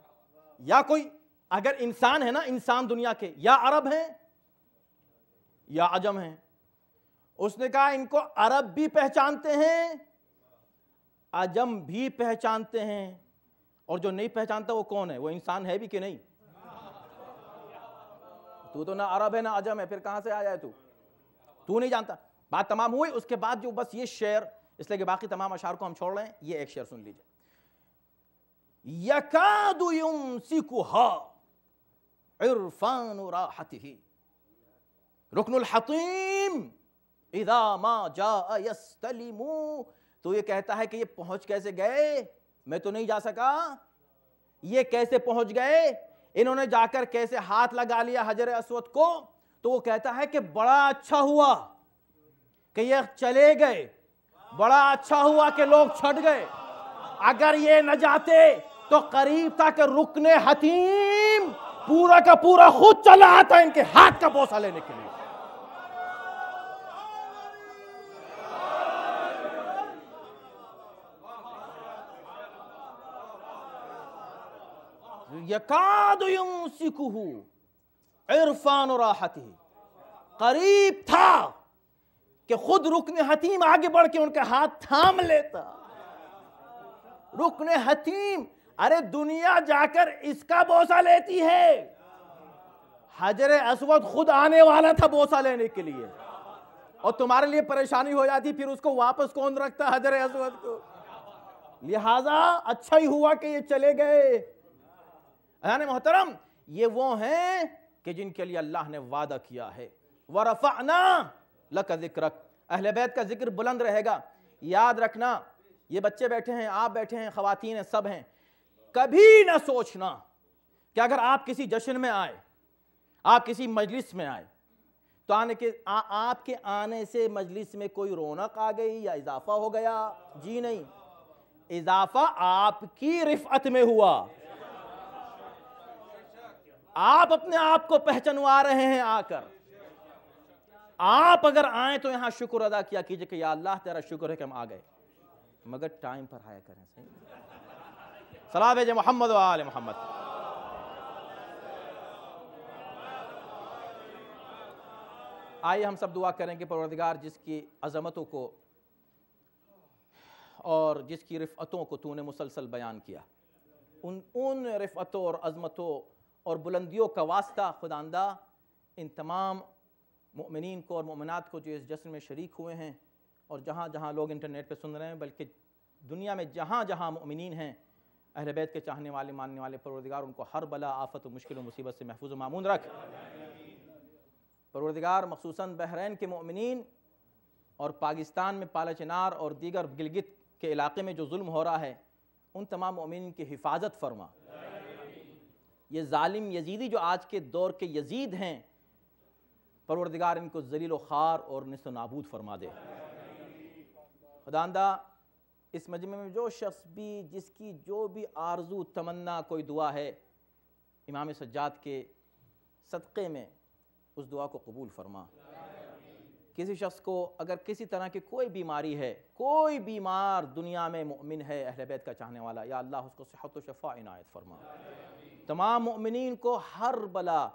یا کوئی اگر انسان ہے نا، انسان دنیا کے، یا عرب ہیں یا عجم ہیں۔ اس نے کہا ان کو عرب بھی پہچانتے ہیں، عجم بھی پہچانتے ہیں، اور جو نہیں پہچانتا وہ کون ہے؟ وہ انسان ہے بھی کہ نہیں؟ تو نہ عرب ہے نہ عجم ہے، پھر کہاں سے آیا ہے تو نہیں جانتا۔ بات تمام ہوئی۔ اس کے بعد جو بس یہ شعر، اس لیے کہ باقی تمام اشعار کو ہم چھوڑ رہے ہیں، یہ ایک شعر سن لیجئے۔ یکاد یمسکھا عرفان راحتہ، رکن الحطیم اذا ما جاء یستلم، تو یہ کہتا ہے کہ یہ پہنچ کیسے گئے؟ میں تو نہیں جا سکا، یہ کیسے پہنچ گئے؟ انہوں نے جا کر کیسے ہاتھ لگا لیا حجر اسود کو؟ تو وہ کہتا ہے کہ بڑا اچھا ہوا کہ یہ چلے گئے، بڑا اچھا ہوا کہ لوگ چھٹ گئے، اگر یہ نہ جاتے تو قریب تھا کہ رکن حتیم پورا کا پورا خود چلا آتا ان کے ہاتھ کا بوسہ لینے کے لیے۔ یکاد یمسکہ عرفان راحتہ، قریب تھا کہ خود رکن حتیم آگے بڑھ کے ان کے ہاتھ تھام لیتا۔ رکن حتیم، ارے دنیا جا کر اس کا بوسہ لیتی ہے، حجر اسود خود آنے والا تھا بوسہ لینے کے لیے، اور تمہارے لیے پریشانی ہو جاتی پھر اس کو واپس کون رکھتا حجر اسود کو؟ لہٰذا اچھا ہی ہوا کہ یہ چلے گئے، عزیزان محترم یہ وہ ہیں کہ جن کے لیے اللہ نے وعدہ کیا ہے وَرَفَعْنَا لَكَ ذِكْرَكَ، اہل بیت کا ذکر بلند رہے گا. یاد رکھنا یہ بچے بیٹھے ہیں، آپ بیٹھے ہیں، خواتین ہیں، سب ہیں، کبھی نہ سوچنا کہ اگر آپ کسی جشن میں آئے، آپ کسی مجلس میں آئے تو آپ کے آنے سے مجلس میں کوئی رونق آ گئی یا اضافہ ہو گیا. جی نہیں، اضافہ آپ کی رفعت میں ہوا. آپ اپنے آپ کو پہچنوا رہے ہیں آ کر. آپ اگر آئیں تو یہاں شکر ادا کیا کیجئے کہ یا اللہ تیرا شکر ہے کہ ہم آ گئے، مگر ٹائم پر آیا کریں. صحیح، صلاۃ بھیجے محمد و آل محمد. آئیے ہم سب دعا کریں کہ پروردگار جس کی عظمتوں کو اور جس کی رفعتوں کو تو نے مسلسل بیان کیا، ان رفعتوں اور عظمتوں اور بلندیوں کا واسطہ خداوندہ ان تمام مؤمنین کو اور مؤمنات کو جو اس جشن میں شریک ہوئے ہیں اور جہاں جہاں لوگ انٹرنیٹ پہ سن رہے ہیں، بلکہ دنیا میں جہاں جہاں مؤمنین ہیں اہل بیت کے چاہنے والے ماننے والے، پروردگار ان کو ہر بلا آفت و مشکل و مصیبت سے محفوظ و مامون رکھ. پروردگار مخصوصاً بحرین کے مؤمنین اور پاکستان میں پالا چنار اور دیگر گلگت کے علاقے میں جو ظلم ہو رہا ہے ان تمام مؤمنین کی حفاظت فرما. یہ ظالم یزیدی جو آج کے دور کے یزید ہیں، پروردگار ان کو ذلیل و خوار اور نیست و نابود فرما دے. خداوندہ اس مجمع میں جو شخص بھی جس کی جو بھی آرزو تمنا کوئی دعا ہے، امام سجاد کے صدقے میں اس دعا کو قبول فرما. کسی شخص کو اگر کسی طرح کی کوئی بیماری ہے، کوئی بیمار دنیا میں مؤمن ہے اہل بیت کا چاہنے والا، یا اللہ اس کو صحت و شفا عنایت فرما. تمام مؤمنین کو ہر بلا،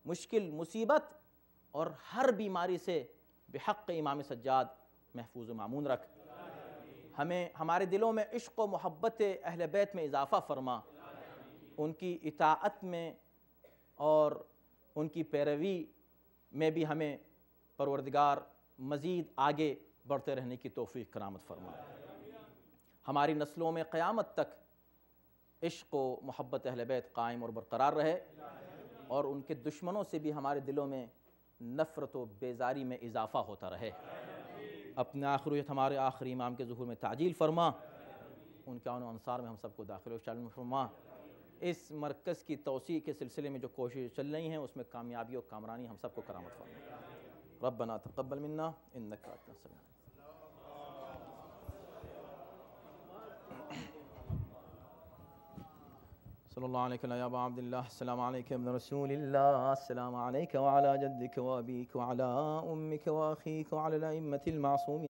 مشکل، مصیبت اور ہر بیماری سے بحق امام سجاد محفوظ و مامون رکھ. ہمیں ہمارے دلوں میں عشق و محبت اہل بیت میں اضافہ فرما. ان کی اطاعت میں اور ان کی پیروی میں بھی ہمیں پروردگار مزید آگے بڑھتے رہنے کی توفیق کرامت فرما. ہماری نسلوں میں قیامت تک عشق و محبت اہل بیت قائم اور برقرار رہے، اور ان کے دشمنوں سے بھی ہمارے دلوں میں نفرت و بیزاری میں اضافہ ہوتا رہے. اپنے آخریت ہمارے آخری امام کے ظہور میں تعجیل فرما. ان کے عون و انصار میں ہم سب کو داخل و شامل فرما. اس مرکز کی توسیع کے سلسلے میں جو کوششیں چل رہی ہیں اس میں کامیابی و کامرانی ہم سب کو کرامت فرما. ربنا تقبل منا انک انت السمیع العلیم. صلی اللہ علیہ یا ابا عبداللہ، السلام علیکم ابن رسول اللہ، السلام علیکم وعلی جدک و ابیک وعلی امک و اخیک وعلی الائمة المعصومین.